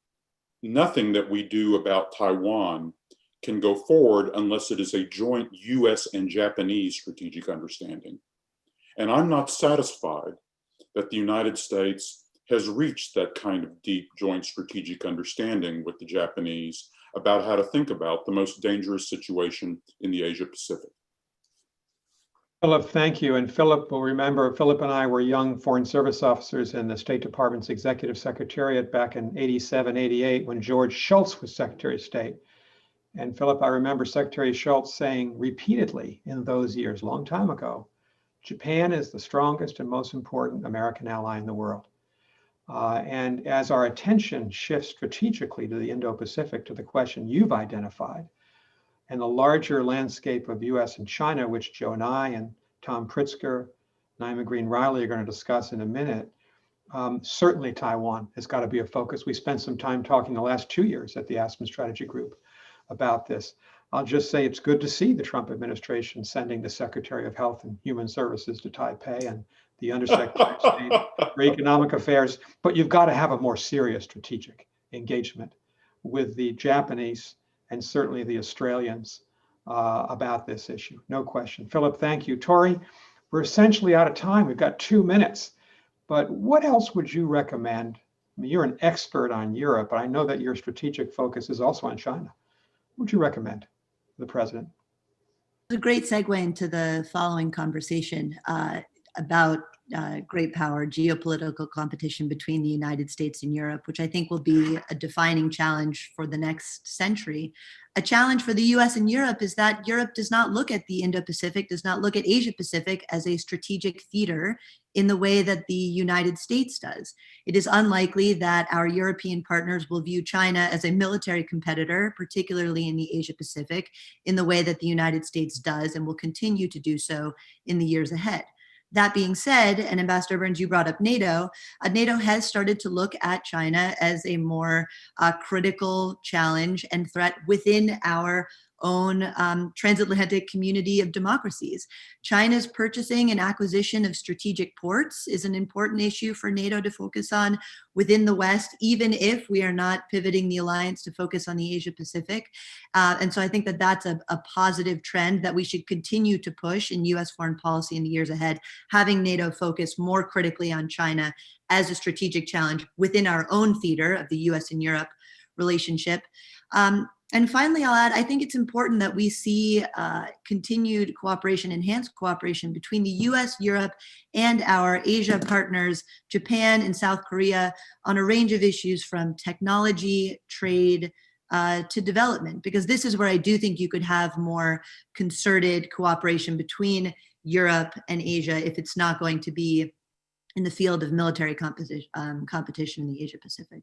nothing that we do about Taiwan can go forward unless it is a joint US and Japanese strategic understanding. And I'm not satisfied that the United States has reached that kind of deep joint strategic understanding with the Japanese about how to think about the most dangerous situation in the Asia Pacific.
Philip, thank you. And Philip will remember, Philip and I were young Foreign Service officers in the State Department's Executive Secretariat back in 87, 88, when George Shultz was Secretary of State. And Philip, I remember Secretary Shultz saying repeatedly in those years, long time ago, Japan is the strongest and most important American ally in the world. And as our attention shifts strategically to the Indo-Pacific, to the question you've identified, and the larger landscape of US and China, which Joe and I and Tom Pritzker, Naima Green-Riley are going to discuss in a minute, certainly Taiwan has got to be a focus. We spent some time talking the last 2 years at the Aspen Strategy Group about this. I'll just say it's good to see the Trump administration sending the Secretary of Health and Human Services to Taipei and the Undersecretary of State for Economic Affairs, but you've got to have a more serious strategic engagement with the Japanese and certainly the Australians about this issue, no question. Philip, thank you. Tori, we're essentially out of time. We've got 2 minutes, but what else would you recommend? I mean, you're an expert on Europe, but I know that your strategic focus is also on China. What would you recommend to the president?
It's a great segue into the following conversation about great power, geopolitical competition between the United States and Europe, which I think will be a defining challenge for the next century. A challenge for the US and Europe is that Europe does not look at the Indo-Pacific, does not look at Asia-Pacific as a strategic theater in the way that the United States does. It is unlikely that our European partners will view China as a military competitor, particularly in the Asia-Pacific, in the way that the United States does and will continue to do so in the years ahead. That being said, and Ambassador Burns, you brought up NATO. NATO has started to look at China as a more critical challenge and threat within our own transatlantic community of democracies. China's purchasing and acquisition of strategic ports is an important issue for NATO to focus on within the West, even if we are not pivoting the alliance to focus on the Asia Pacific. And so I think that that's a positive trend that we should continue to push in US foreign policy in the years ahead, having NATO focus more critically on China as a strategic challenge within our own theater of the US and Europe relationship. And finally, I'll add, I think it's important that we see continued cooperation, enhanced cooperation between the US, Europe, and our Asia partners, Japan and South Korea, on a range of issues from technology, trade, to development, because this is where I do think you could have more concerted cooperation between Europe and Asia if it's not going to be in the field of military competition in the Asia Pacific.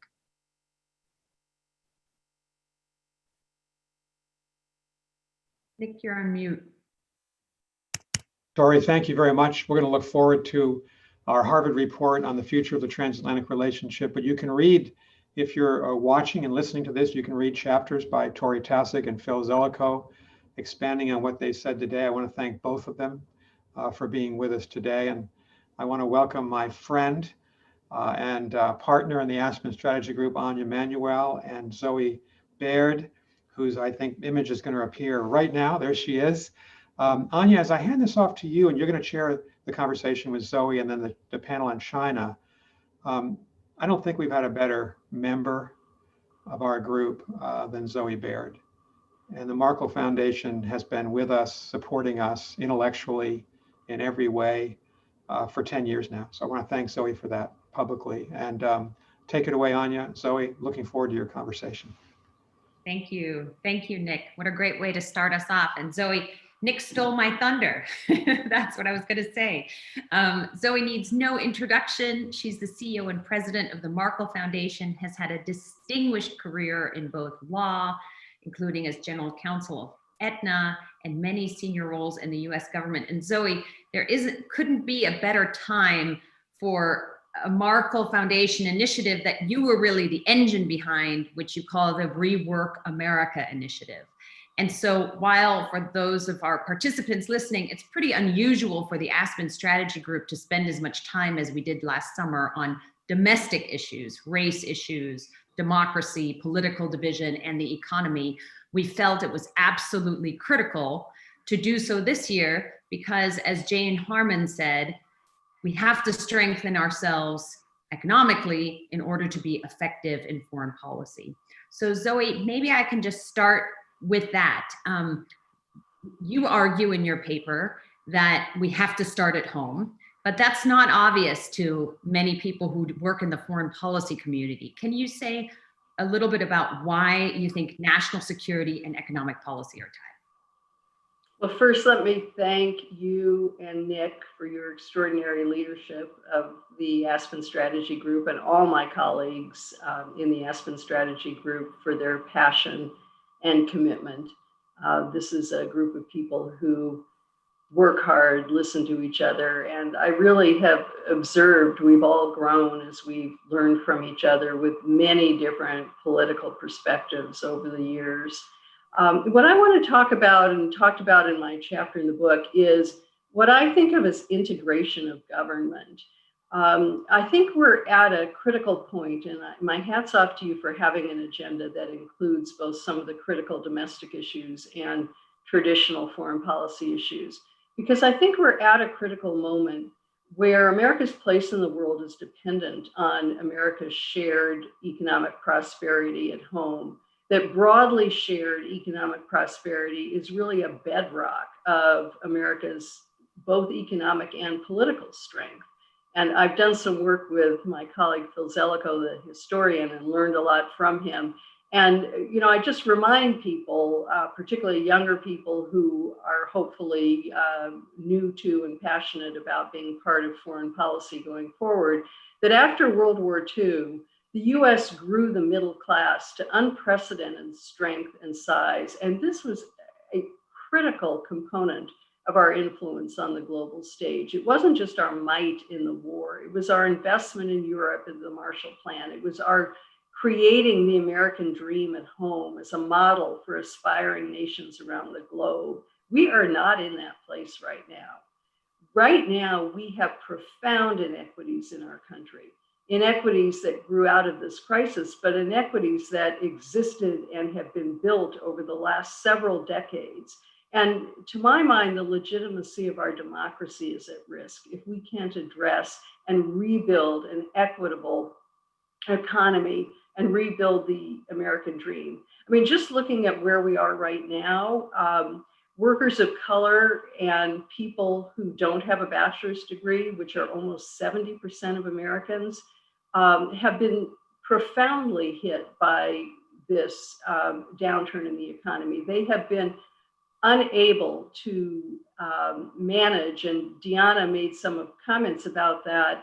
Nick, you're on mute.
Tori, thank you very much. We're going to look forward to our Harvard report on the future of the transatlantic relationship, but you can read, if you're watching and listening to this, you can read chapters by Tori Tasic and Phil Zelikow, expanding on what they said today. I want to thank both of them for being with us today. And I want to welcome my friend and partner in the Aspen Strategy Group, Anya Manuel, and Zoe Baird, whose I think image is going to appear right now. There she is. Anya, as I hand this off to you, and you're going to chair the conversation with Zoe and then the panel on China, I don't think we've had a better member of our group than Zoe Baird. And the Markle Foundation has been with us, supporting us intellectually in every way for 10 years now. So I want to thank Zoe for that publicly. And take it away, Anya. Zoe, looking forward to your conversation.
Thank you. Thank you, Nick. What a great way to start us off. And Zoe, Nick stole my thunder. That's what I was going to say. Zoe needs no introduction. She's the CEO and president of the Markle Foundation, has had a distinguished career in both law, including as general counsel of Aetna and many senior roles in the U.S. government. And Zoe, couldn't be a better time for a Markle Foundation initiative that you were really the engine behind, which you call the Rework America initiative. And so while for those of our participants listening, it's pretty unusual for the Aspen Strategy Group to spend as much time as we did last summer on domestic issues, race issues, democracy, political division, and the economy, we felt it was absolutely critical to do so this year because, as Jane Harman said, we have to strengthen ourselves economically in order to be effective in foreign policy. So Zoe, maybe I can just start with that. You argue in your paper that we have to start at home, but that's not obvious to many people who work in the foreign policy community. Can you say a little bit about why you think national security and economic policy are tied?
Well, first, let me thank you and Nick for your extraordinary leadership of the Aspen Strategy Group and all my colleagues in the Aspen Strategy Group for their passion and commitment. This is a group of people who work hard, listen to each other, and I really have observed we've all grown as we've learned from each other with many different political perspectives over the years. What I want to talk about and talked about in my chapter in the book is what I think of as integration of government. I think we're at a critical point, and my hat's off to you for having an agenda that includes both some of the critical domestic issues and traditional foreign policy issues, because I think we're at a critical moment where America's place in the world is dependent on America's shared economic prosperity at home. That broadly shared economic prosperity is really a bedrock of America's both economic and political strength. And I've done some work with my colleague Phil Zellico, the historian, and learned a lot from him. And I just remind people, particularly younger people who are hopefully new to and passionate about being part of foreign policy going forward, that after World War II, the U.S. grew the middle class to unprecedented strength and size, and this was a critical component of our influence on the global stage. It wasn't just our might in the war, it was our investment in Europe and the Marshall Plan. It was our creating the American dream at home as a model for aspiring nations around the globe. We are not in that place right now. Right now, we have profound inequities in our country. Inequities that grew out of this crisis, but inequities that existed and have been built over the last several decades. And to my mind, the legitimacy of our democracy is at risk if we can't address and rebuild an equitable economy and rebuild the American dream. I mean, just looking at where we are right now, workers of color and people who don't have a bachelor's degree, which are almost 70% of Americans, have been profoundly hit by this downturn in the economy. They have been unable to manage, and Deanna made some comments about that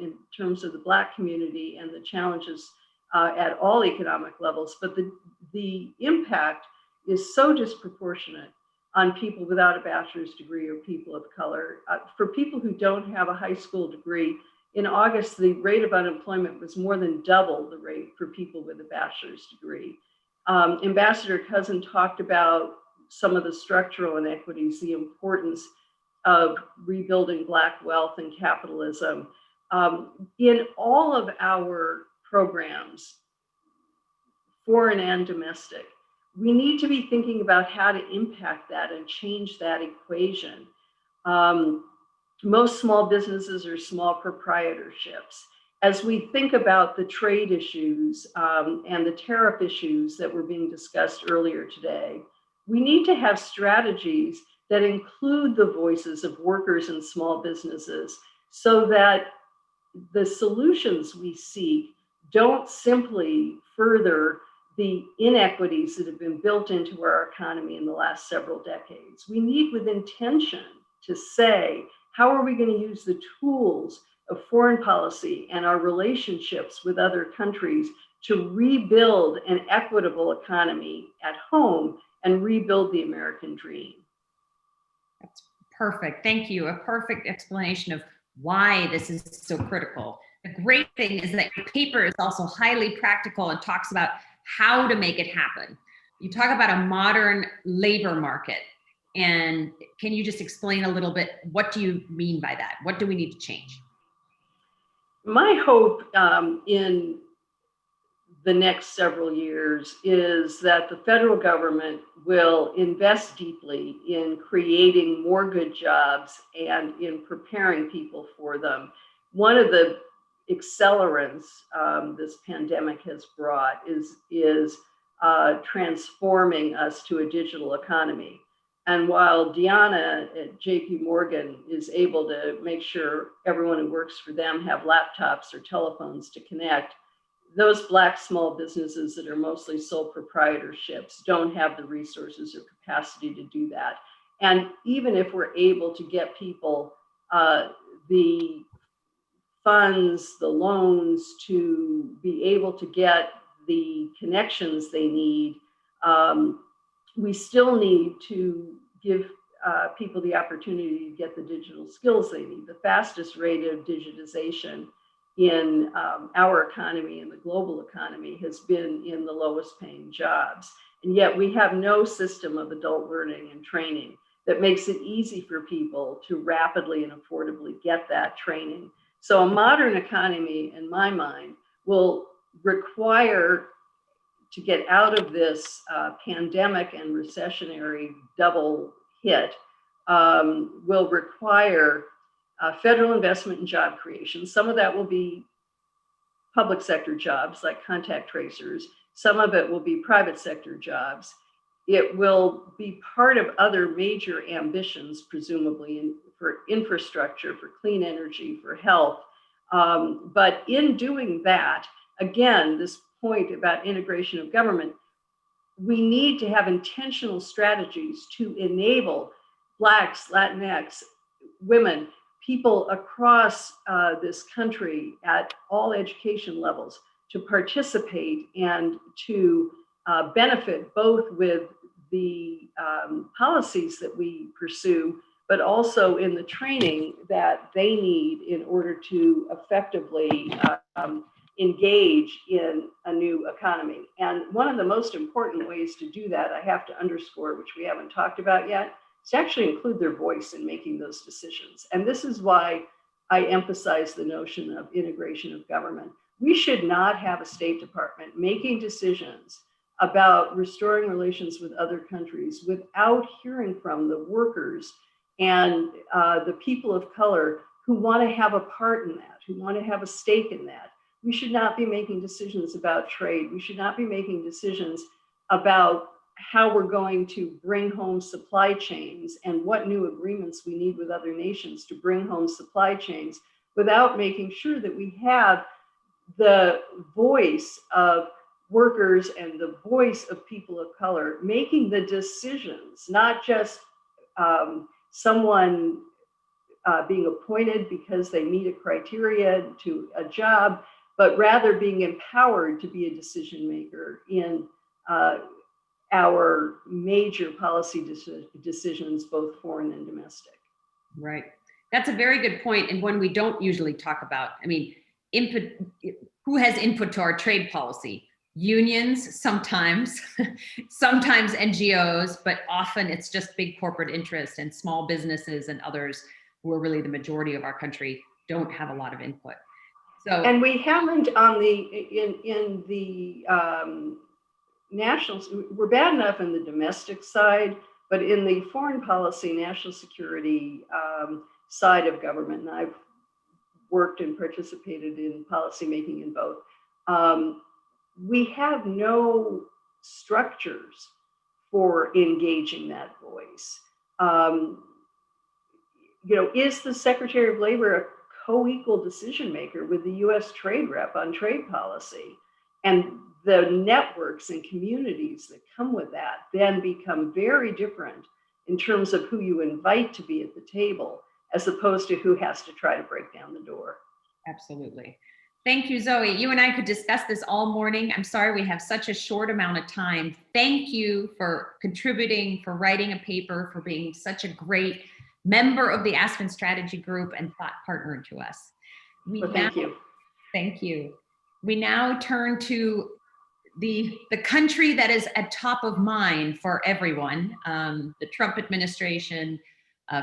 in terms of the Black community and the challenges at all economic levels, but the impact is so disproportionate on people without a bachelor's degree or people of color. For people who don't have a high school degree, in August, the rate of unemployment was more than double the rate for people with a bachelor's degree. Ambassador Cousin talked about some of the structural inequities, the importance of rebuilding Black wealth and capitalism. In all of our programs, foreign and domestic, we need to be thinking about how to impact that and change that equation. Most small businesses are small proprietorships. As we think about the trade issues and the tariff issues that were being discussed earlier today, we need to have strategies that include the voices of workers and small businesses so that the solutions we seek don't simply further the inequities that have been built into our economy in the last several decades. We need with intention to say, how are we going to use the tools of foreign policy and our relationships with other countries to rebuild an equitable economy at home and rebuild the American dream?
That's perfect. Thank you. A perfect explanation of why this is so critical. The great thing is that your paper is also highly practical and talks about how to make it happen. You talk about a modern labor market. And can you just explain a little bit, what do you mean by that? What do we need to change?
My hope in the next several years is that the federal government will invest deeply in creating more good jobs and in preparing people for them. One of the accelerants this pandemic has brought is transforming us to a digital economy. And while Diana at JPMorgan is able to make sure everyone who works for them have laptops or telephones to connect, those Black small businesses that are mostly sole proprietorships don't have the resources or capacity to do that. And even if we're able to get people the funds, the loans to be able to get the connections they need, we still need to give people the opportunity to get the digital skills they need. The fastest rate of digitization in our economy and the global economy has been in the lowest paying jobs. And yet we have no system of adult learning and training that makes it easy for people to rapidly and affordably get that training. So a modern economy, in my mind, will require, to get out of this pandemic and recessionary double hit, will require federal investment in job creation. Some of that will be public sector jobs like contact tracers. Some of it will be private sector jobs. It will be part of other major ambitions, presumably, for infrastructure, for clean energy, for health. But in doing that, again, this point about integration of government, we need to have intentional strategies to enable Blacks, Latinx, women, people across this country at all education levels to participate and to benefit both with the policies that we pursue, but also in the training that they need in order to effectively engage in a new economy. And one of the most important ways to do that, I have to underscore, which we haven't talked about yet, is to actually include their voice in making those decisions. And this is why I emphasize the notion of integration of government. We should not have a State Department making decisions about restoring relations with other countries without hearing from the workers and the people of color who want to have a part in that, who want to have a stake in that. We should not be making decisions about trade. We should not be making decisions about how we're going to bring home supply chains and what new agreements we need with other nations to bring home supply chains without making sure that we have the voice of workers and the voice of people of color making the decisions, not just someone being appointed because they meet a criteria to a job, but rather being empowered to be a decision maker in our major policy decisions, both foreign and domestic.
Right. That's a very good point, and one we don't usually talk about. I mean, who has input to our trade policy? Unions, sometimes, sometimes NGOs, but often it's just big corporate interests, and small businesses and others who are really the majority of our country don't have a lot of input. So,
and we haven't on the in the we're bad enough in the domestic side, but in the foreign policy, national security side of government, and I've worked and participated in policymaking in both, we have no structures for engaging that voice. Is the Secretary of Labor a co-equal decision maker with the U.S. trade rep on trade policy? And the networks and communities that come with that then become very different in terms of who you invite to be at the table, as opposed to who has to try to break down the door.
Absolutely. Thank you, Zoe. You and I could discuss this all morning. I'm sorry we have such a short amount of time. Thank you for contributing, for writing a paper, for being such a great member of the Aspen Strategy Group and thought partner to us.
Thank you.
Thank you. We now turn to the country that is at top of mind for everyone, the Trump administration,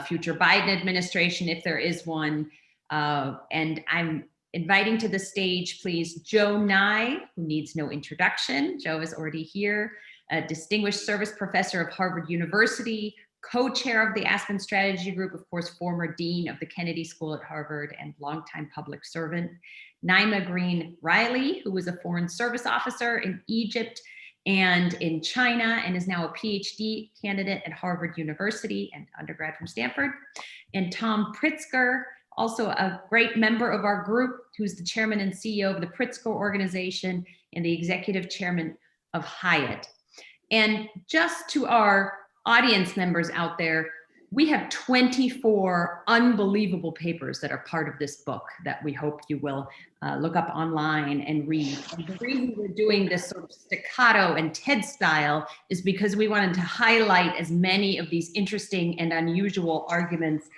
future Biden administration, if there is one. And I'm inviting to the stage, please, Joe Nye, who needs no introduction. Joe is already here, a distinguished service professor of Harvard University, co-chair of the Aspen Strategy Group, of course, former dean of the Kennedy School at Harvard and longtime public servant. Naima Green Riley, who was a foreign service officer in Egypt and in China, and is now a PhD candidate at Harvard University and undergrad from Stanford. And Tom Pritzker, also a great member of our group, who's the chairman and CEO of the Pritzker organization and the executive chairman of Hyatt. And just to our audience members out there, we have 24 unbelievable papers that are part of this book that we hope you will look up online and read. And the reason we're doing this sort of staccato and TED style is because we wanted to highlight as many of these interesting and unusual arguments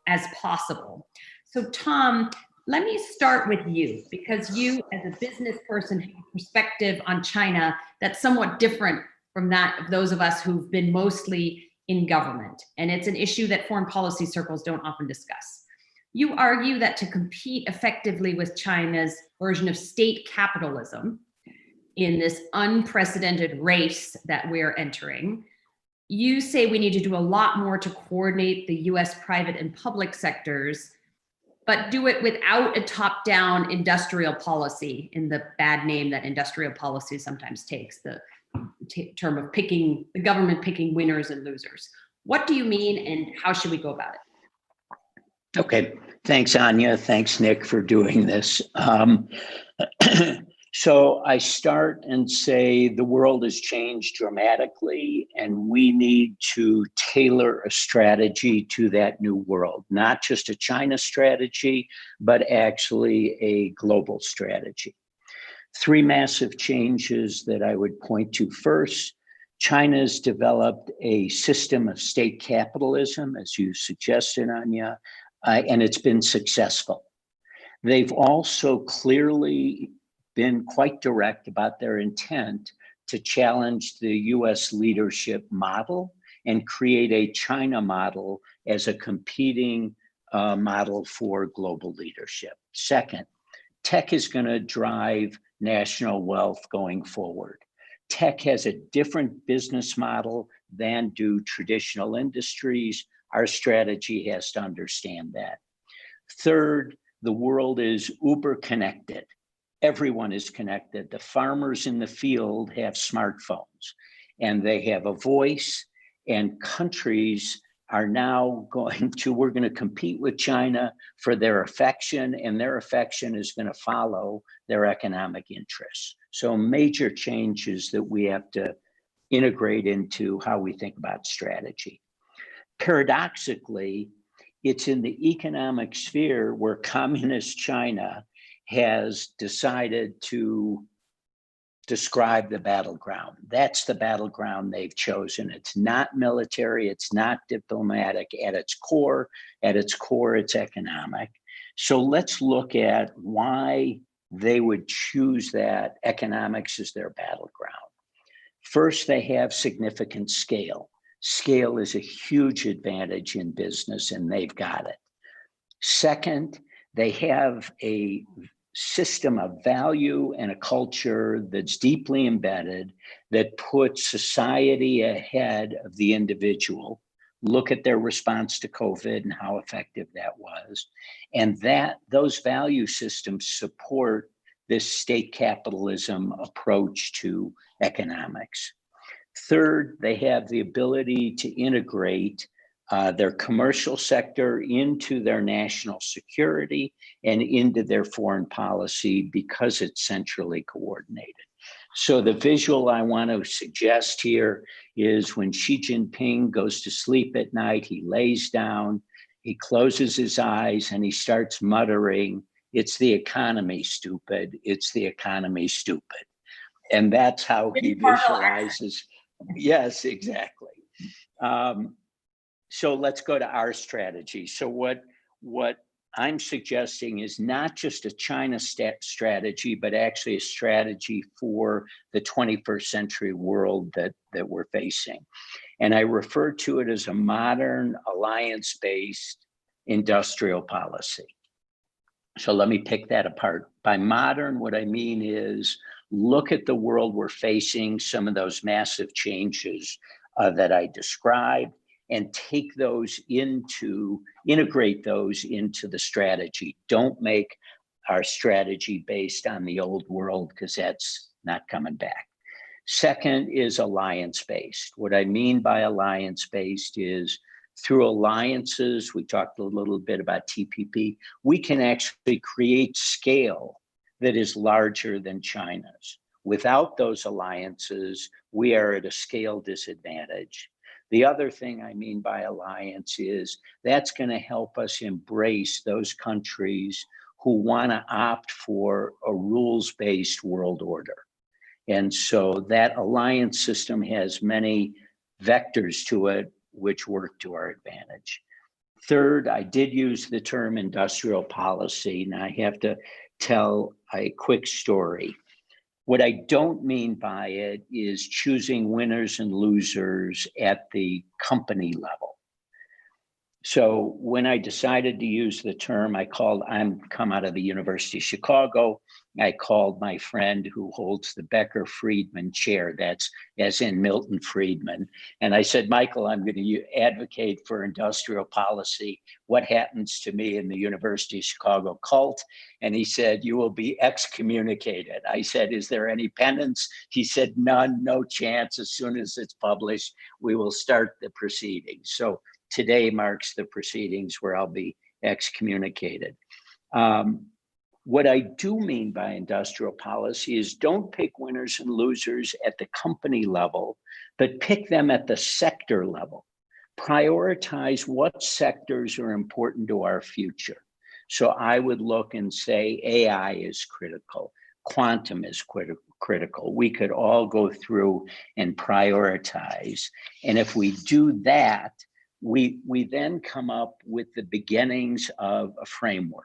as possible. So Tom, let me start with you, because you as a business person have a perspective on China that's somewhat different from that of those of us who've been mostly in government. And it's an issue that foreign policy circles don't often discuss. You argue that to compete effectively with China's version of state capitalism in this unprecedented race that we're entering, you say we need to do a lot more to coordinate the US private and public sectors, but do it without a top-down industrial policy, in the bad name that industrial policy sometimes takes, the term of the government picking winners and losers. What do you mean, and how should we go about it?
Okay, thanks, Anya. Thanks, Nick, for doing this. So I start and say the world has changed dramatically, and we need to tailor a strategy to that new world, not just a China strategy, but actually a global strategy. Three massive changes that I would point to. First, China's developed a system of state capitalism, as you suggested, Anya, and it's been successful. They've also clearly been quite direct about their intent to challenge the US leadership model and create a China model as a competing model for global leadership. Second, tech is going to drive national wealth going forward. Tech has a different business model than do traditional industries. Our strategy has to understand that. Third, the world is uber connected. Everyone is connected. The farmers in the field have smartphones and they have a voice, and countries are now we're going to compete with China for their affection, and their affection is going to follow their economic interests. So major changes that we have to integrate into how we think about strategy. Paradoxically, it's in the economic sphere where communist China has decided to describe the battleground. That's the battleground they've chosen. It's not military, it's not diplomatic at its core. At its core, it's economic. So let's look at why they would choose that economics as their battleground. First, they have significant scale. Scale is a huge advantage in business, and they've got it. Second, they have a system of value and a culture that's deeply embedded, that puts society ahead of the individual. Look at their response to COVID and how effective that was. And that those value systems support this state capitalism approach to economics. Third, they have the ability to integrate their commercial sector into their national security and into their foreign policy because it's centrally coordinated. So the visual I want to suggest here is when Xi Jinping goes to sleep at night, he lays down, he closes his eyes, and he starts muttering, "It's the economy, stupid. It's the economy, stupid." And that's how he visualizes. Yes, exactly. So let's go to our strategy. So what I'm suggesting is not just a China strategy, but actually a strategy for the 21st century world that we're facing. And I refer to it as a modern alliance-based industrial policy. So let me pick that apart. By modern, what I mean is look at the world we're facing, some of those massive changes that I described, and take those integrate those into the strategy. Don't make our strategy based on the old world, because that's not coming back. Second is alliance-based. What I mean by alliance-based is through alliances, we talked a little bit about TPP, we can actually create scale that is larger than China's. Without those alliances, we are at a scale disadvantage. The other thing I mean by alliance is that's going to help us embrace those countries who want to opt for a rules-based world order. And so that alliance system has many vectors to it, which work to our advantage. Third, I did use the term industrial policy, and I have to tell a quick story. What I don't mean by it is choosing winners and losers at the company level. So when I decided to use the term, I'm come out of the University of Chicago. I called my friend who holds the Becker Friedman chair, that's as in Milton Friedman. And I said, Michael, I'm going to advocate for industrial policy. What happens to me in the University of Chicago cult? And he said, you will be excommunicated. I said, is there any penance? He said, none, no chance. As soon as it's published, we will start the proceedings. So today marks the proceedings where I'll be excommunicated. What I do mean by industrial policy is don't pick winners and losers at the company level, but pick them at the sector level. Prioritize what sectors are important to our future. So I would look and say AI is critical, quantum is critical. We could all go through and prioritize. And if we do that, we then come up with the beginnings of a framework.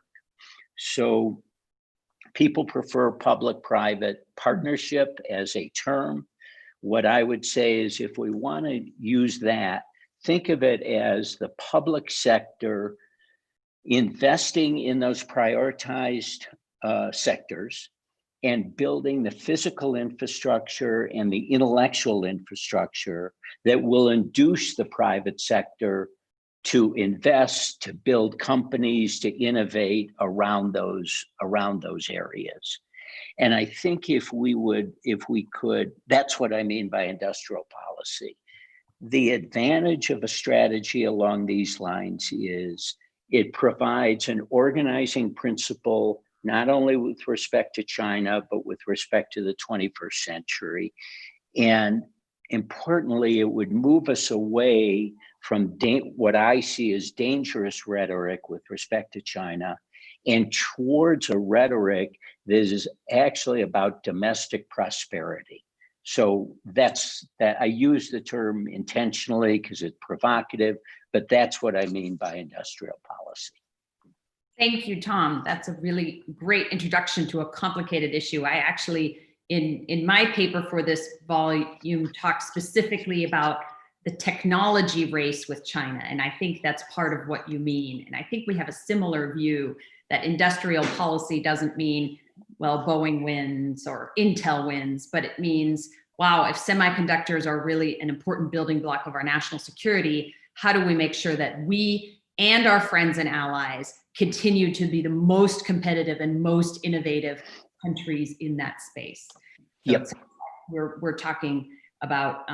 So people prefer public-private partnership as a term. What I would say is if we want to use that, think of it as the public sector investing in those prioritized sectors and building the physical infrastructure and the intellectual infrastructure that will induce the private sector to invest, to build companies, to innovate around those areas. And I think if we could, that's what I mean by industrial policy. The advantage of a strategy along these lines is it provides an organizing principle, not only with respect to China, but with respect to the 21st century. And importantly, it would move us away from what I see as dangerous rhetoric with respect to China and towards a rhetoric that is actually about domestic prosperity. So that's that. I use the term intentionally because it's provocative, but that's what I mean by industrial policy.
Thank you, Tom. That's a really great introduction to a complicated issue. I actually, in my paper for this volume, talk specifically about the technology race with China. And I think that's part of what you mean. And I think we have a similar view that industrial policy doesn't mean, well, Boeing wins or Intel wins, but it means, wow, if semiconductors are really an important building block of our national security, how do we make sure that we and our friends and allies continue to be the most competitive and most innovative countries in that space? So
Yep.
we're talking about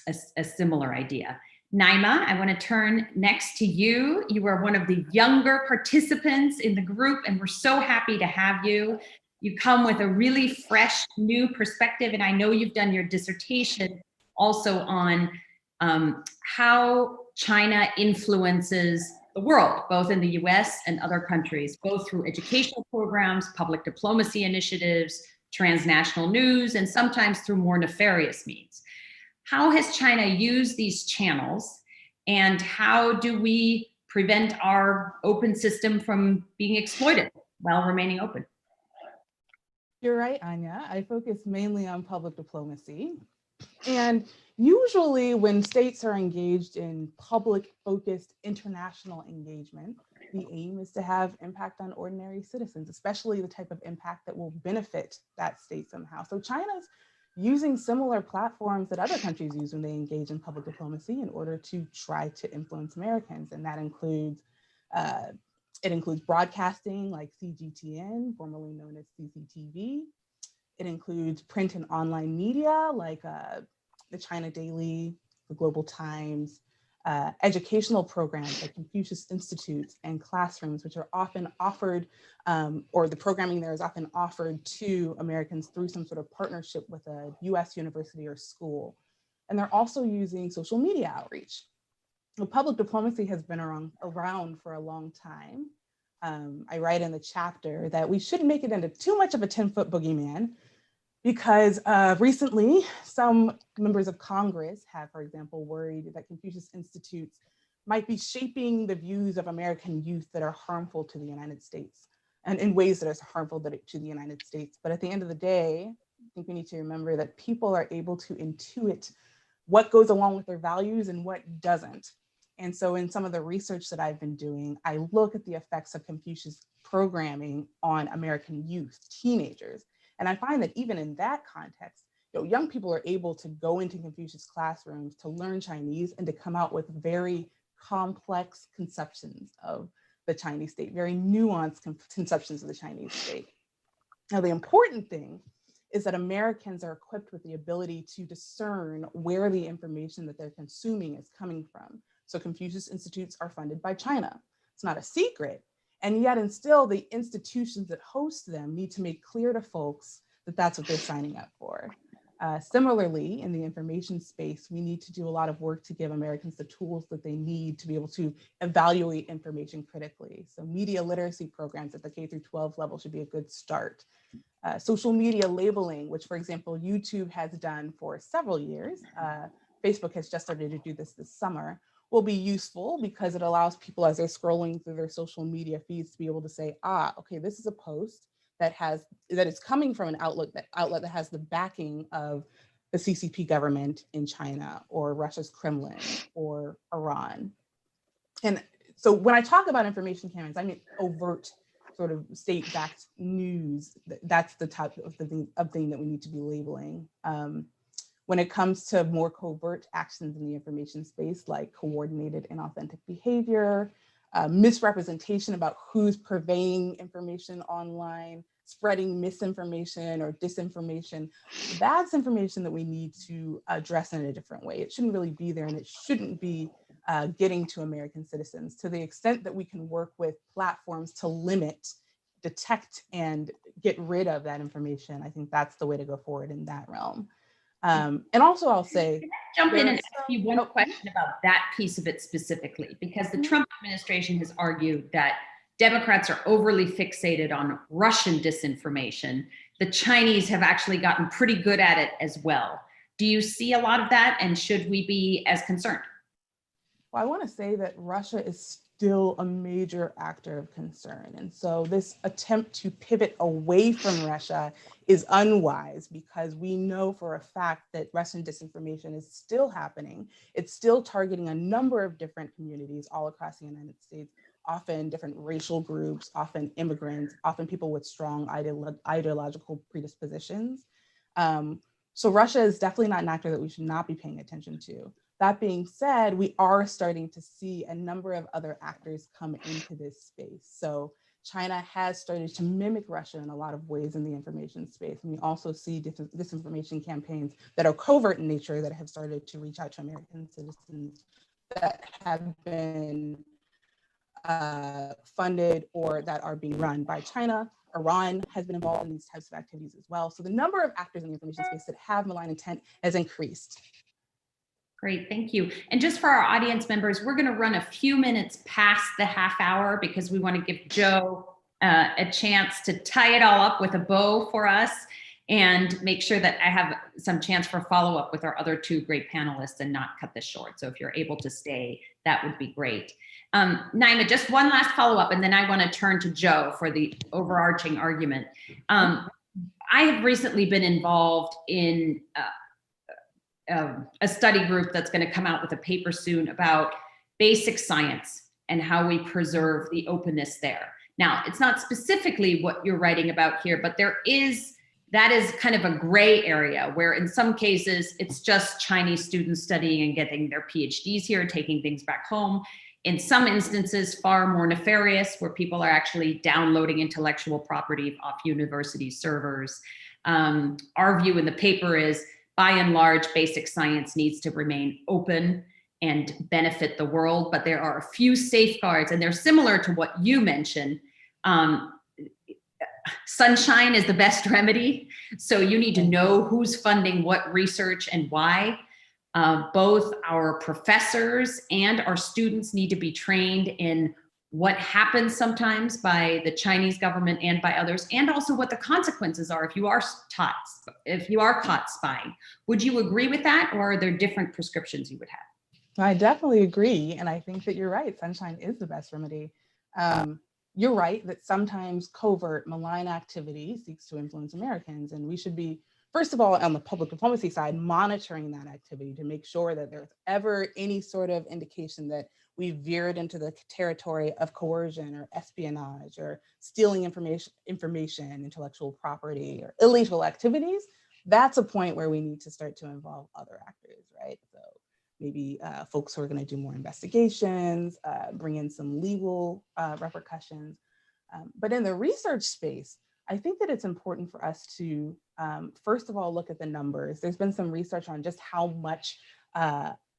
a similar idea. Naima, I want to turn next to you. You are one of the younger participants in the group, and we're so happy to have you. You come with a really fresh, new perspective, and I know you've done your dissertation also on how China influences the world, both in the US and other countries, both through educational programs, public diplomacy initiatives, transnational news, and sometimes through more nefarious means. How has China used these channels, and how do we prevent our open system from being exploited while remaining open?
You're right, Anya. I focus mainly on public diplomacy. And usually when states are engaged in public-focused international engagement, the aim is to have impact on ordinary citizens, especially the type of impact that will benefit that state somehow. So China's using similar platforms that other countries use when they engage in public diplomacy in order to try to influence Americans. And that includes, it includes broadcasting like CGTN, formerly known as CCTV. It includes print and online media like the China Daily, the Global Times, educational programs like Confucius Institutes and classrooms, which are often offered, or the programming there is often offered to Americans through some sort of partnership with a U.S. university or school. And they're also using social media outreach. So public diplomacy has been around for a long time. I write in the chapter that we shouldn't make it into too much of a 10-foot boogeyman, because recently some members of Congress have, for example, worried that Confucius Institutes might be shaping the views of American youth that are harmful to the United States, and in ways that are harmful to the United States. But at the end of the day, I think we need to remember that people are able to intuit what goes along with their values and what doesn't. And so in some of the research that I've been doing, I look at the effects of Confucius programming on American youth, teenagers. And I find that even in that context, young people are able to go into Confucius classrooms to learn Chinese and to come out with very complex conceptions of the Chinese state, very nuanced conceptions of the Chinese state. Now, the important thing is that Americans are equipped with the ability to discern where the information that they're consuming is coming from. So Confucius Institutes are funded by China. It's not a secret. And yet, and still, the institutions that host them need to make clear to folks that that's what they're signing up for. Similarly, in the information space, we need to do a lot of work to give Americans the tools that they need to be able to evaluate information critically. So media literacy programs at the K-12 level should be a good start. Social media labeling, which, for example, YouTube has done for several years. Facebook has just started to do this summer. Will be useful because it allows people, as they're scrolling through their social media feeds, to be able to say, okay, this is a post that is coming from an outlet that has the backing of the CCP government in China or Russia's Kremlin or Iran. And so when I talk about information campaigns, I mean overt sort of state-backed news. That's the type of thing that we need to be labeling. When it comes to more covert actions in the information space, like coordinated inauthentic behavior, misrepresentation about who's purveying information online, spreading misinformation or disinformation, that's information that we need to address in a different way. It shouldn't really be there, and it shouldn't be getting to American citizens. To the extent that we can work with platforms to limit, detect, and get rid of that information, I think that's the way to go forward in that realm. And also I'll say—
Can I jump in and ask you one question about that piece of it specifically? Because the Trump administration has argued that Democrats are overly fixated on Russian disinformation. The Chinese have actually gotten pretty good at it as well. Do you see a lot of that, and should we be as concerned?
Well, I want to say that Russia is still a major actor of concern. And so this attempt to pivot away from Russia is unwise, because we know for a fact that Russian disinformation is still happening. It's still targeting a number of different communities all across the United States. often different racial groups, often immigrants, often people with strong ideological predispositions. So Russia is definitely not an actor that we should not be paying attention to. That being said, we are starting to see a number of other actors come into this space. So China has started to mimic Russia in a lot of ways in the information space. And we also see disinformation campaigns that are covert in nature that have started to reach out to American citizens that have been funded or that are being run by China. Iran has been involved in these types of activities as well. So the number of actors in the information space that have malign intent has increased.
Great, thank you. And just for our audience members, we're going to run a few minutes past the half hour because we want to give Joe a chance to tie it all up with a bow for us and make sure that I have some chance for follow-up with our other two great panelists and not cut this short. So if you're able to stay, that would be great. Naima, just one last follow-up, and then I want to turn to Joe for the overarching argument. I have recently been involved in a study group that's going to come out with a paper soon about basic science and how we preserve the openness there. Now, it's not specifically what you're writing about here, but that is kind of a gray area where in some cases it's just Chinese students studying and getting their PhDs here, taking things back home. In some instances, far more nefarious, where people are actually downloading intellectual property off university servers. Our view in the paper is, by and large, basic science needs to remain open and benefit the world, but there are a few safeguards, and they're similar to what you mentioned. Sunshine is the best remedy, so you need to know who's funding what research and why. Both our professors and our students need to be trained in what happens sometimes by the Chinese government and by others, and also what the consequences are if you are caught spying. Would you agree with that, or are there different prescriptions you would have?
I definitely agree, and I think that you're right. Sunshine is the best remedy. You're right that sometimes covert malign activity seeks to influence Americans, and we should be, first of all, on the public diplomacy side, monitoring that activity to make sure that there's ever any sort of indication that we veered into the territory of coercion or espionage or stealing information, intellectual property, or illegal activities. That's a point where we need to start to involve other actors, right? So maybe folks who are going to do more investigations, bring in some legal repercussions. But in the research space, I think that it's important for us to, first of all, look at the numbers. There's been some research on just how much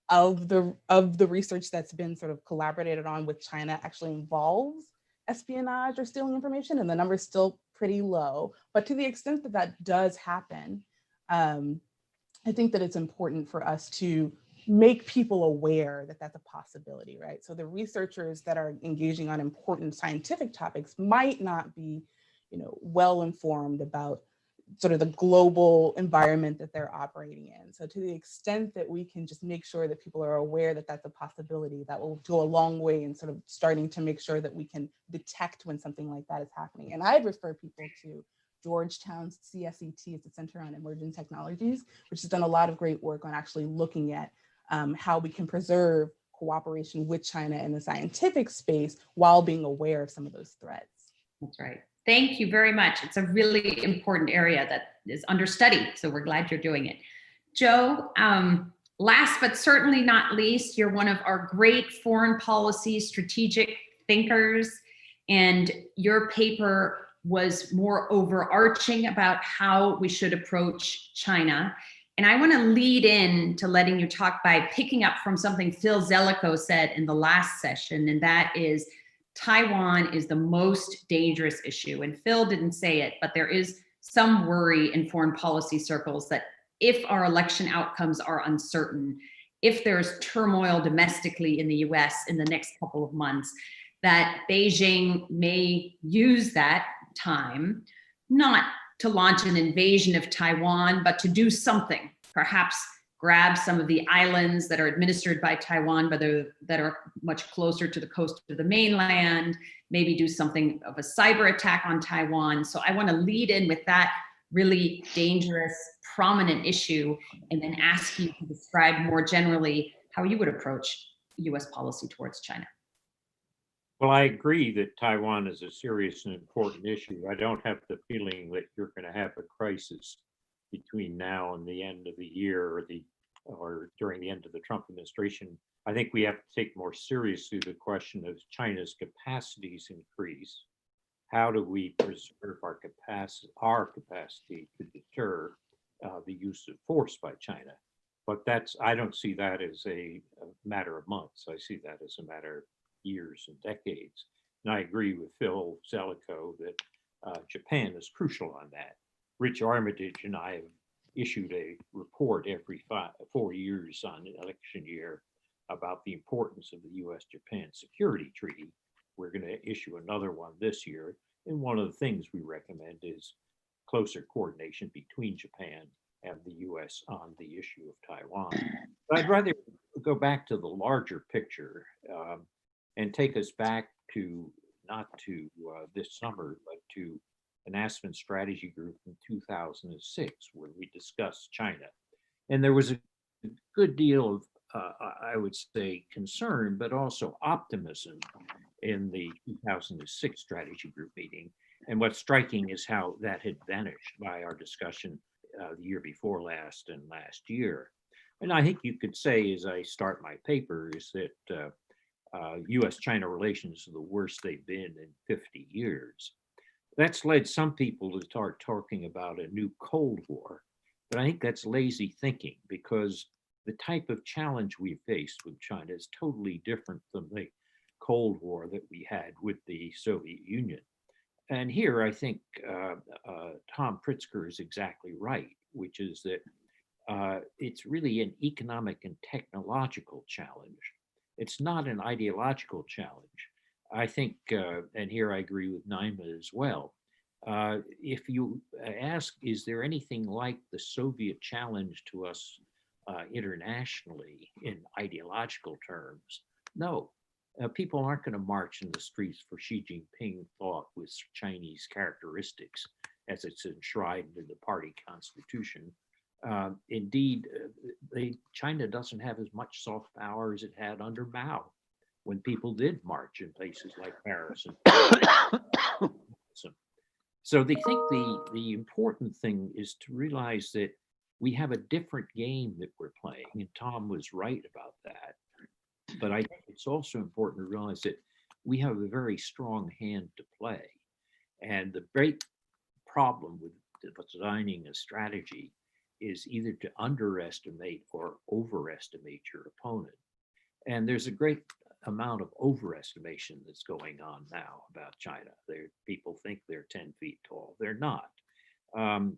of the research that's been sort of collaborated on with China actually involves espionage or stealing information, and the number is still pretty low. But to the extent that that does happen, I think that it's important for us to make people aware that that's a possibility, right? So the researchers that are engaging on important scientific topics might not be, well informed about sort of the global environment that they're operating in. So to the extent that we can just make sure that people are aware that that's a possibility, that will go a long way in sort of starting to make sure that we can detect when something like that is happening. And I'd refer people to Georgetown's CSET, it's the Center on Emerging Technologies, which has done a lot of great work on actually looking at how we can preserve cooperation with China in the scientific space while being aware of some of those threats.
That's right. Thank you very much. It's a really important area that is understudied, so we're glad you're doing it. Joe, last but certainly not least, you're one of our great foreign policy strategic thinkers, and your paper was more overarching about how we should approach China. And I want to lead in to letting you talk by picking up from something Phil Zelikow said in the last session, and that is Taiwan is the most dangerous issue. And Phil didn't say it, but there is some worry in foreign policy circles that if our election outcomes are uncertain, if there's turmoil domestically in the US in the next couple of months, that Beijing may use that time, not to launch an invasion of Taiwan, but to do something, perhaps grab some of the islands that are administered by Taiwan, but that are much closer to the coast of the mainland, maybe do something of a cyber attack on Taiwan. So I want to lead in with that really dangerous, prominent issue, and then ask you to describe more generally how you would approach US policy towards China.
Well, I agree that Taiwan is a serious and important issue. I don't have the feeling that you're going to have a crisis between now and the end of the year or during the end of the Trump administration. I think we have to take more seriously the question of China's capacities increase. How do we preserve our capacity to deter the use of force by China? But I don't see that as a matter of months. I see that as a matter of years and decades. And I agree with Phil Zelikow that Japan is crucial on that. Rich Armitage and I have issued a report every 4 years on election year about the importance of the U.S.-Japan Security Treaty. We're going to issue another one this year. And one of the things we recommend is closer coordination between Japan and the U.S. on the issue of Taiwan. But I'd rather go back to the larger picture and take us back to not to this summer, but to an Aspen Strategy Group in 2006, where we discussed China. And there was a good deal of, I would say, concern, but also optimism in the 2006 Strategy Group meeting. And what's striking is how that had vanished by our discussion the year before last and last year. And I think you could say, as I start my paper, is that U.S. China relations are the worst they've been in 50 years. That's led some people to start talking about a new Cold War. But I think that's lazy thinking, because the type of challenge we faced with China is totally different from the Cold War that we had with the Soviet Union. And here I think Tom Pritzker is exactly right, which is that it's really an economic and technological challenge. It's not an ideological challenge. I think, and here I agree with Naima as well, if you ask, is there anything like the Soviet challenge to us internationally in ideological terms? No. People aren't going to march in the streets for Xi Jinping thought with Chinese characteristics as it's enshrined in the party constitution. Indeed, China doesn't have as much soft power as it had under Mao, when people did march in places like Paris. So they think the important thing is to realize that we have a different game that we're playing, and Tom was right about that. But I think it's also important to realize that we have a very strong hand to play. And the great problem with designing a strategy is either to underestimate or overestimate your opponent. And there's a great amount of overestimation that's going on now about China. People think they're 10 feet tall. They're not.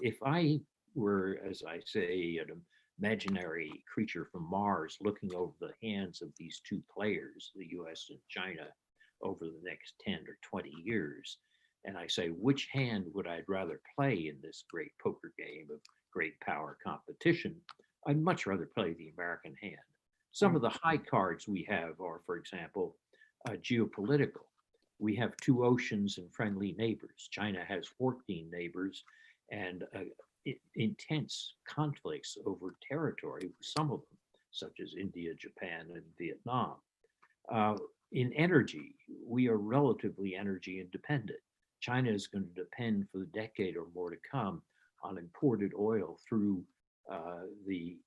If I were, as I say, an imaginary creature from Mars looking over the hands of these two players, the US and China, over the next 10 or 20 years, and I say, which hand would I rather play in this great poker game of great power competition? I'd much rather play the American hand. Some of the high cards we have are, for example, geopolitical. We have 2 oceans and friendly neighbors. China has 14 neighbors and intense conflicts over territory, some of them, such as India, Japan, and Vietnam. In energy, we are relatively energy independent. China is going to depend for the decade or more to come on imported oil through the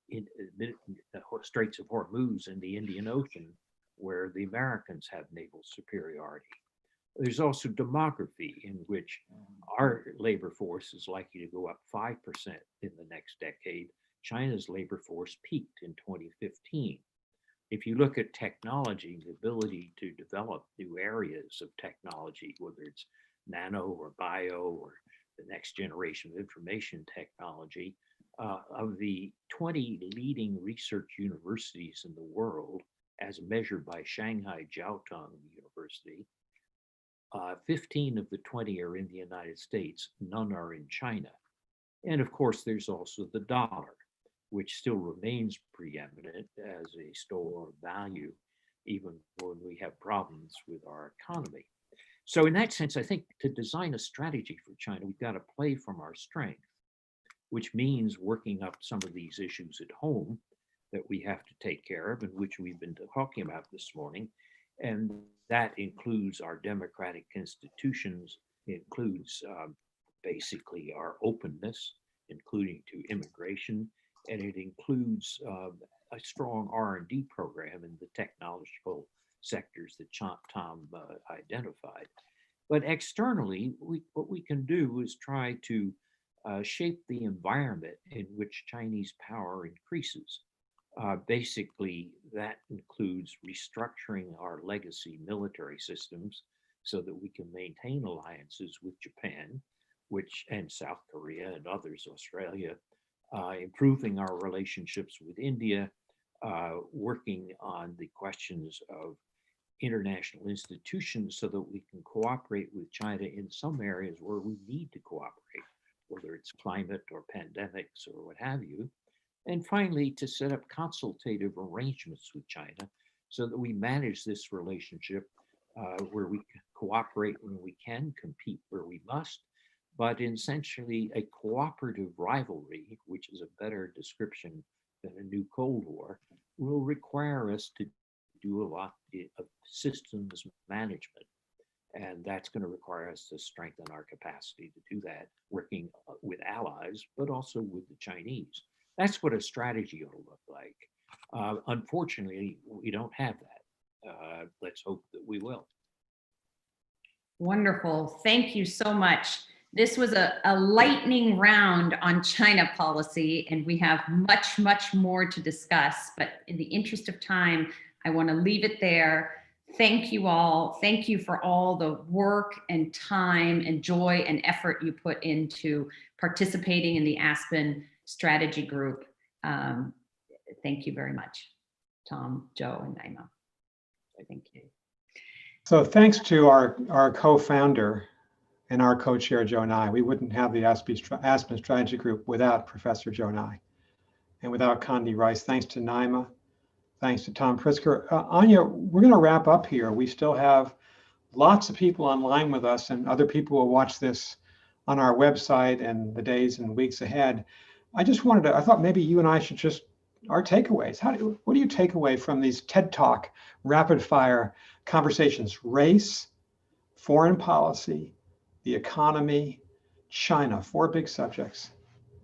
Straits of Hormuz and the Indian Ocean, where the Americans have naval superiority. There's also demography, in which our labor force is likely to go up 5% in the next decade. China's labor force peaked in 2015. If you look at technology, the ability to develop new areas of technology, whether it's nano or bio or the next generation of information technology, of the 20 leading research universities in the world, as measured by Shanghai Jiaotong University, 15 of the 20 are in the United States, none are in China. And of course, there's also the dollar, which still remains preeminent as a store of value, even when we have problems with our economy. So in that sense, I think to design a strategy for China, we've got to play from our strength, which means working up some of these issues at home that we have to take care of, and which we've been talking about this morning, and That includes our democratic institutions, includes basically our openness, including to immigration, and it includes a strong R&D program in the technological sectors that Tom identified. But externally, what we can do is try to shape the environment in which Chinese power increases. Basically, that includes restructuring our legacy military systems so that we can maintain alliances with Japan, and South Korea and others, Australia, improving our relationships with India, working on the questions of international institutions so that we can cooperate with China in some areas where we need to cooperate, whether it's climate or pandemics or what have you. And finally, to set up consultative arrangements with China so that we manage this relationship where we cooperate when we can, compete where we must, but essentially a cooperative rivalry, which is a better description than a new Cold War, will require us to do a lot of systems management. And that's going to require us to strengthen our capacity to do that, working with allies, but also with the Chinese. That's what a strategy ought to look like. Unfortunately, we don't have that. Let's hope that we will.
Wonderful. Thank you so much. This was a lightning round on China policy, and we have much, much more to discuss. But in the interest of time, I want to leave it there. Thank you all. Thank you for all the work and time and joy and effort you put into participating in the Aspen Strategy Group. Thank you very much, Tom, Joe, and Naima. Thank you.
So thanks to our co-founder and our co-chair, Joe Nye. We wouldn't have the Aspen Strategy Group without Professor Joe Nye and without Condi Rice. Thanks to Naima. Thanks to Tom Pritzker. Anya, we're going to wrap up here. We still have lots of people online with us, and other people will watch this on our website and the days and weeks ahead. I thought maybe you and I should just, our takeaways. What do you take away from these TED Talk rapid fire conversations? Race, foreign policy, the economy, China, 4 big subjects.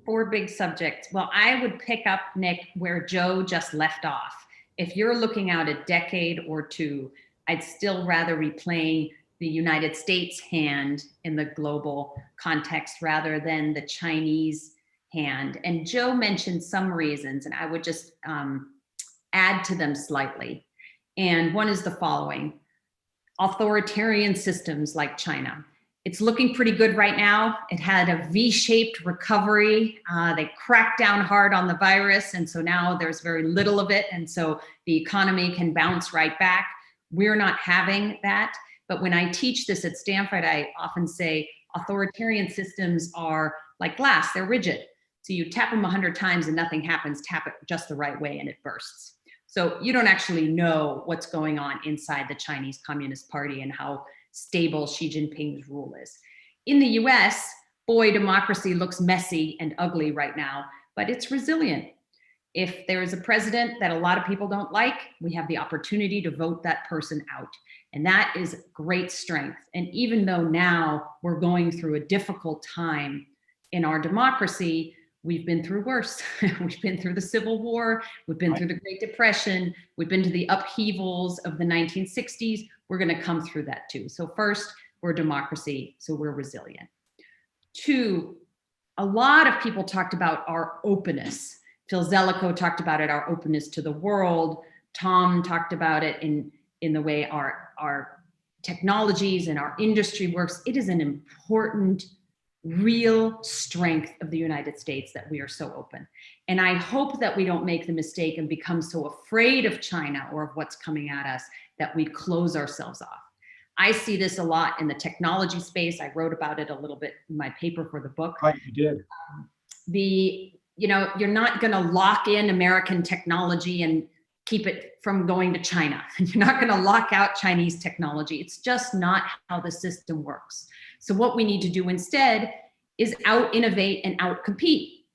4 big subjects. Well, I would pick up, Nick, where Joe just left off. If you're looking out a decade or 2, I'd still rather be playing the United States hand in the global context rather than the Chinese hand. And Joe mentioned some reasons, and I would just add to them slightly. And one is the following: authoritarian systems like China. It's looking pretty good right now. It had a V-shaped recovery. They cracked down hard on the virus, and so now there's very little of it, and so the economy can bounce right back. We're not having that, but when I teach this at Stanford, I often say authoritarian systems are like glass, they're rigid. So you tap them 100 times and nothing happens, tap it just the right way and it bursts. So you don't actually know what's going on inside the Chinese Communist Party and how stable Xi Jinping's rule is. In the US, boy, democracy looks messy and ugly right now, but it's resilient. If there is a president that a lot of people don't like, we have the opportunity to vote that person out. And that is great strength. And even though now we're going through a difficult time in our democracy, we've been through worse. We've been through the Civil War. We've been through the Great Depression. We've been to the upheavals of the 1960s. We're going to come through that too. So first, we're a democracy, so we're resilient. 2, a lot of people talked about our openness. Phil Zelikow talked about it, our openness to the world. Tom talked about it in the way our technologies and our industry works. It is an important, real strength of the United States that we are so open. And I hope that we don't make the mistake and become so afraid of China or of what's coming at us that we close ourselves off. I see this a lot in the technology space. I wrote about it a little bit in my paper for the book.
Right, you did.
You're not going to lock in American technology and keep it from going to China. You're not going to lock out Chinese technology. It's just not how the system works. So what we need to do instead is out innovate and out compete.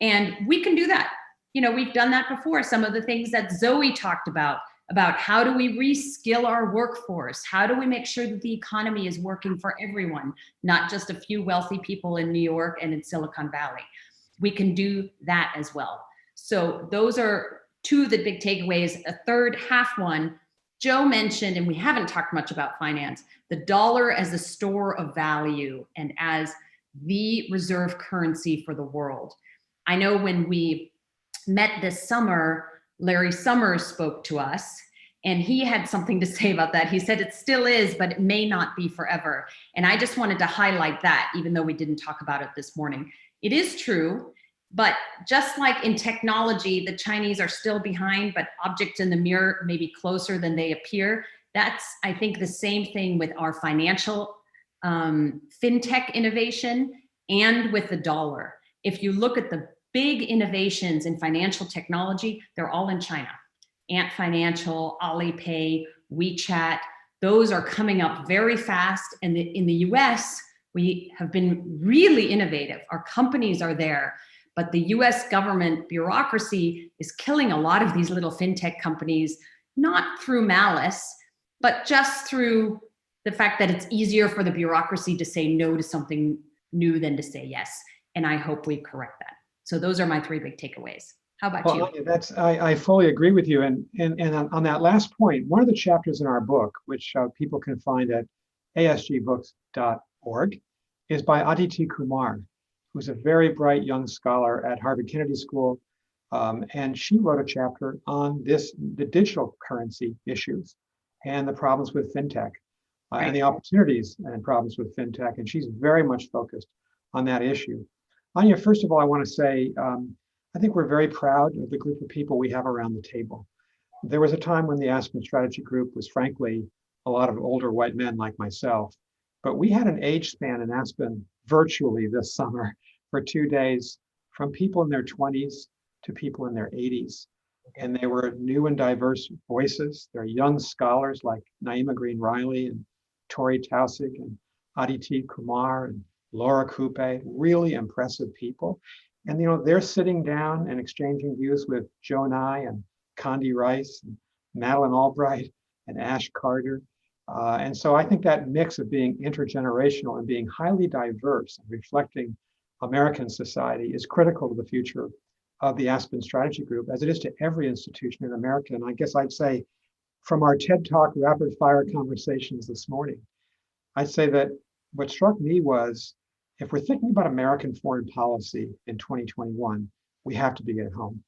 And we can do that. We've done that before. Some of the things that Zoe talked about about how do we reskill our workforce? How do we make sure that the economy is working for everyone, not just a few wealthy people in New York and in Silicon Valley? We can do that as well. So those are two of the big takeaways. A third half one, Joe mentioned, and we haven't talked much about finance, the dollar as a store of value and as the reserve currency for the world. I know when we met this summer, Larry Summers spoke to us, and he had something to say about that. He said it still is, but it may not be forever. And I just wanted to highlight that, even though we didn't talk about it this morning. It is true, but just like in technology, the Chinese are still behind, but objects in the mirror may be closer than they appear. That's, I think, the same thing with our financial fintech innovation and with the dollar. If you look at the big innovations in financial technology, they're all in China. Ant Financial, Alipay, WeChat, those are coming up very fast. And in the US, we have been really innovative. Our companies are there, but the US government bureaucracy is killing a lot of these little fintech companies, not through malice, but just through the fact that it's easier for the bureaucracy to say no to something new than to say yes. And I hope we correct that. So those are my three big takeaways. How about you?
I fully agree with you. And on that last point, one of the chapters in our book, which people can find at asgbooks.org, is by Aditi Kumar, who's a very bright young scholar at Harvard Kennedy School. And she wrote a chapter on the digital currency issues and the problems with fintech and the opportunities and problems with fintech. And she's very much focused on that issue. Anya, first of all, I want to say, I think we're very proud of the group of people we have around the table. There was a time when the Aspen Strategy Group was frankly a lot of older white men like myself, but we had an age span in Aspen virtually this summer for 2 days, from people in their 20s to people in their 80s. And they were new and diverse voices. They're young scholars like Naima Green Riley and Tori Tausig and Aditi Kumar and Laura Coupe, really impressive people. And they're sitting down and exchanging views with Joe Nye and Condi Rice and Madeleine Albright and Ash Carter. And so I think that mix of being intergenerational and being highly diverse and reflecting American society is critical to the future of the Aspen Strategy Group, as it is to every institution in America. And I guess I'd say from our TED Talk rapid fire conversations this morning, I'd say that what struck me was, if we're thinking about American foreign policy in 2021, we have to begin at home.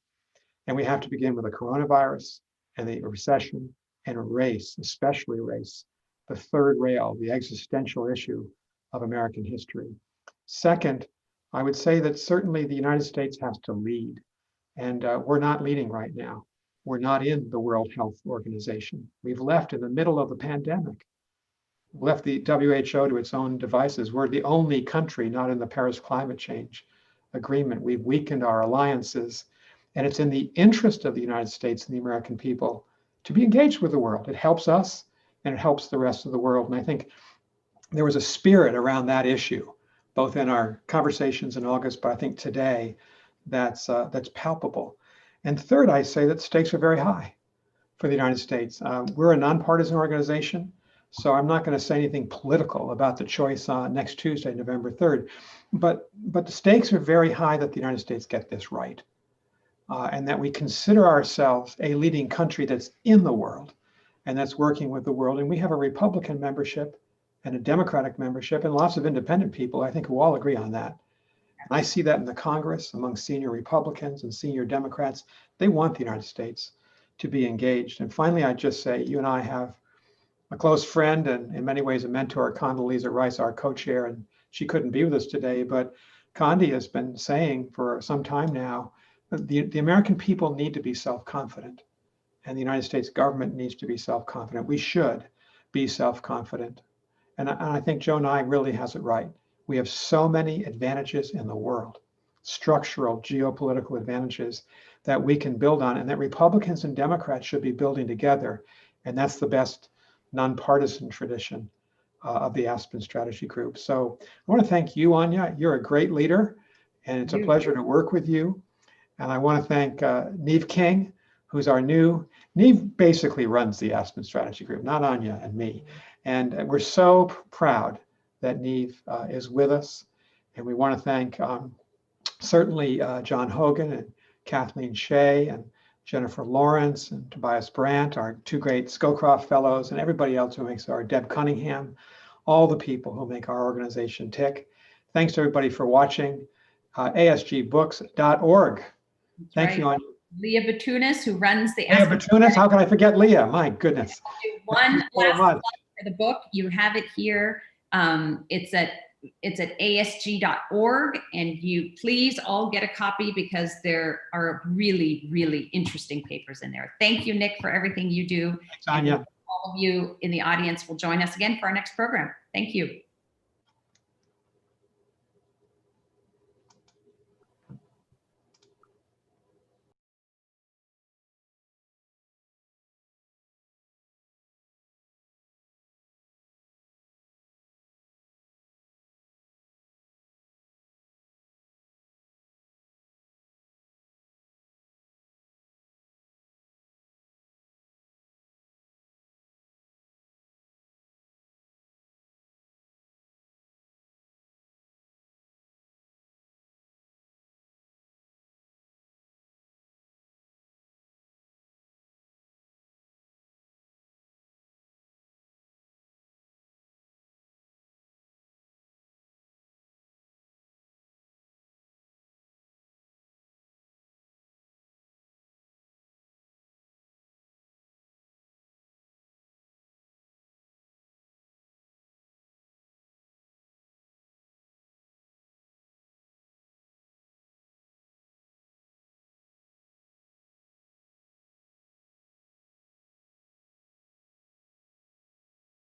And we have to begin with the coronavirus and the recession and race, especially race, the third rail, the existential issue of American history. Second, I would say that certainly the United States has to lead. And we're not leading right now. We're not in the World Health Organization. We've left in the middle of the pandemic. Left the WHO to its own devices. We're the only country not in the Paris climate change agreement. We've weakened our alliances, and it's in the interest of the United States and the American people to be engaged with the world. It helps us and it helps the rest of the world. And I think there was a spirit around that issue, both in our conversations in August, but I think today that's palpable. And third, I say that stakes are very high for the United States. We're a nonpartisan organization. So I'm not going to say anything political about the choice next Tuesday, November 3rd, but the stakes are very high that the United States get this right, and that we consider ourselves a leading country that's in the world and that's working with the world. And we have a Republican membership and a Democratic membership and lots of independent people, I think, who all agree on that. And I see that in the Congress among senior Republicans and senior Democrats. They want the United States to be engaged. And finally, I just say, you and I have a close friend and in many ways a mentor, Condoleezza Rice, our co-chair, and she couldn't be with us today, but Condi has been saying for some time now that the American people need to be self-confident, and the United States government needs to be self-confident. We should be self-confident. And I think Joe Nye really has it right. We have so many advantages in the world, structural geopolitical advantages that we can build on, and that Republicans and Democrats should be building together. And that's the best nonpartisan tradition of the Aspen Strategy Group. So I want to thank you, Anya. You're a great leader, and it's a pleasure to work with you. And I want to thank Neve King, who's our new, Neve basically runs the Aspen Strategy Group, not Anya and me. And we're so proud that Neve is with us. And we want to thank certainly John Hogan and Kathleen Shea and Jennifer Lawrence and Tobias Brandt, our two great Scowcroft Fellows, and everybody else who makes our Deb Cunningham, all the people who make our organization tick. Thanks to everybody for watching. asgbooks.org. Thank you, Anya.
Leah Batunis, who runs the
Leah Batunis, how can I forget Leah? My goodness.
One
so
last
much.
plug for the book. You have it here. It's at asg.org, and you please all get a copy because there are really, really interesting papers in there. Thank you, Nick, for everything you do.
Thanks, Anya.
All of you in the audience will join us again for our next program. Thank you.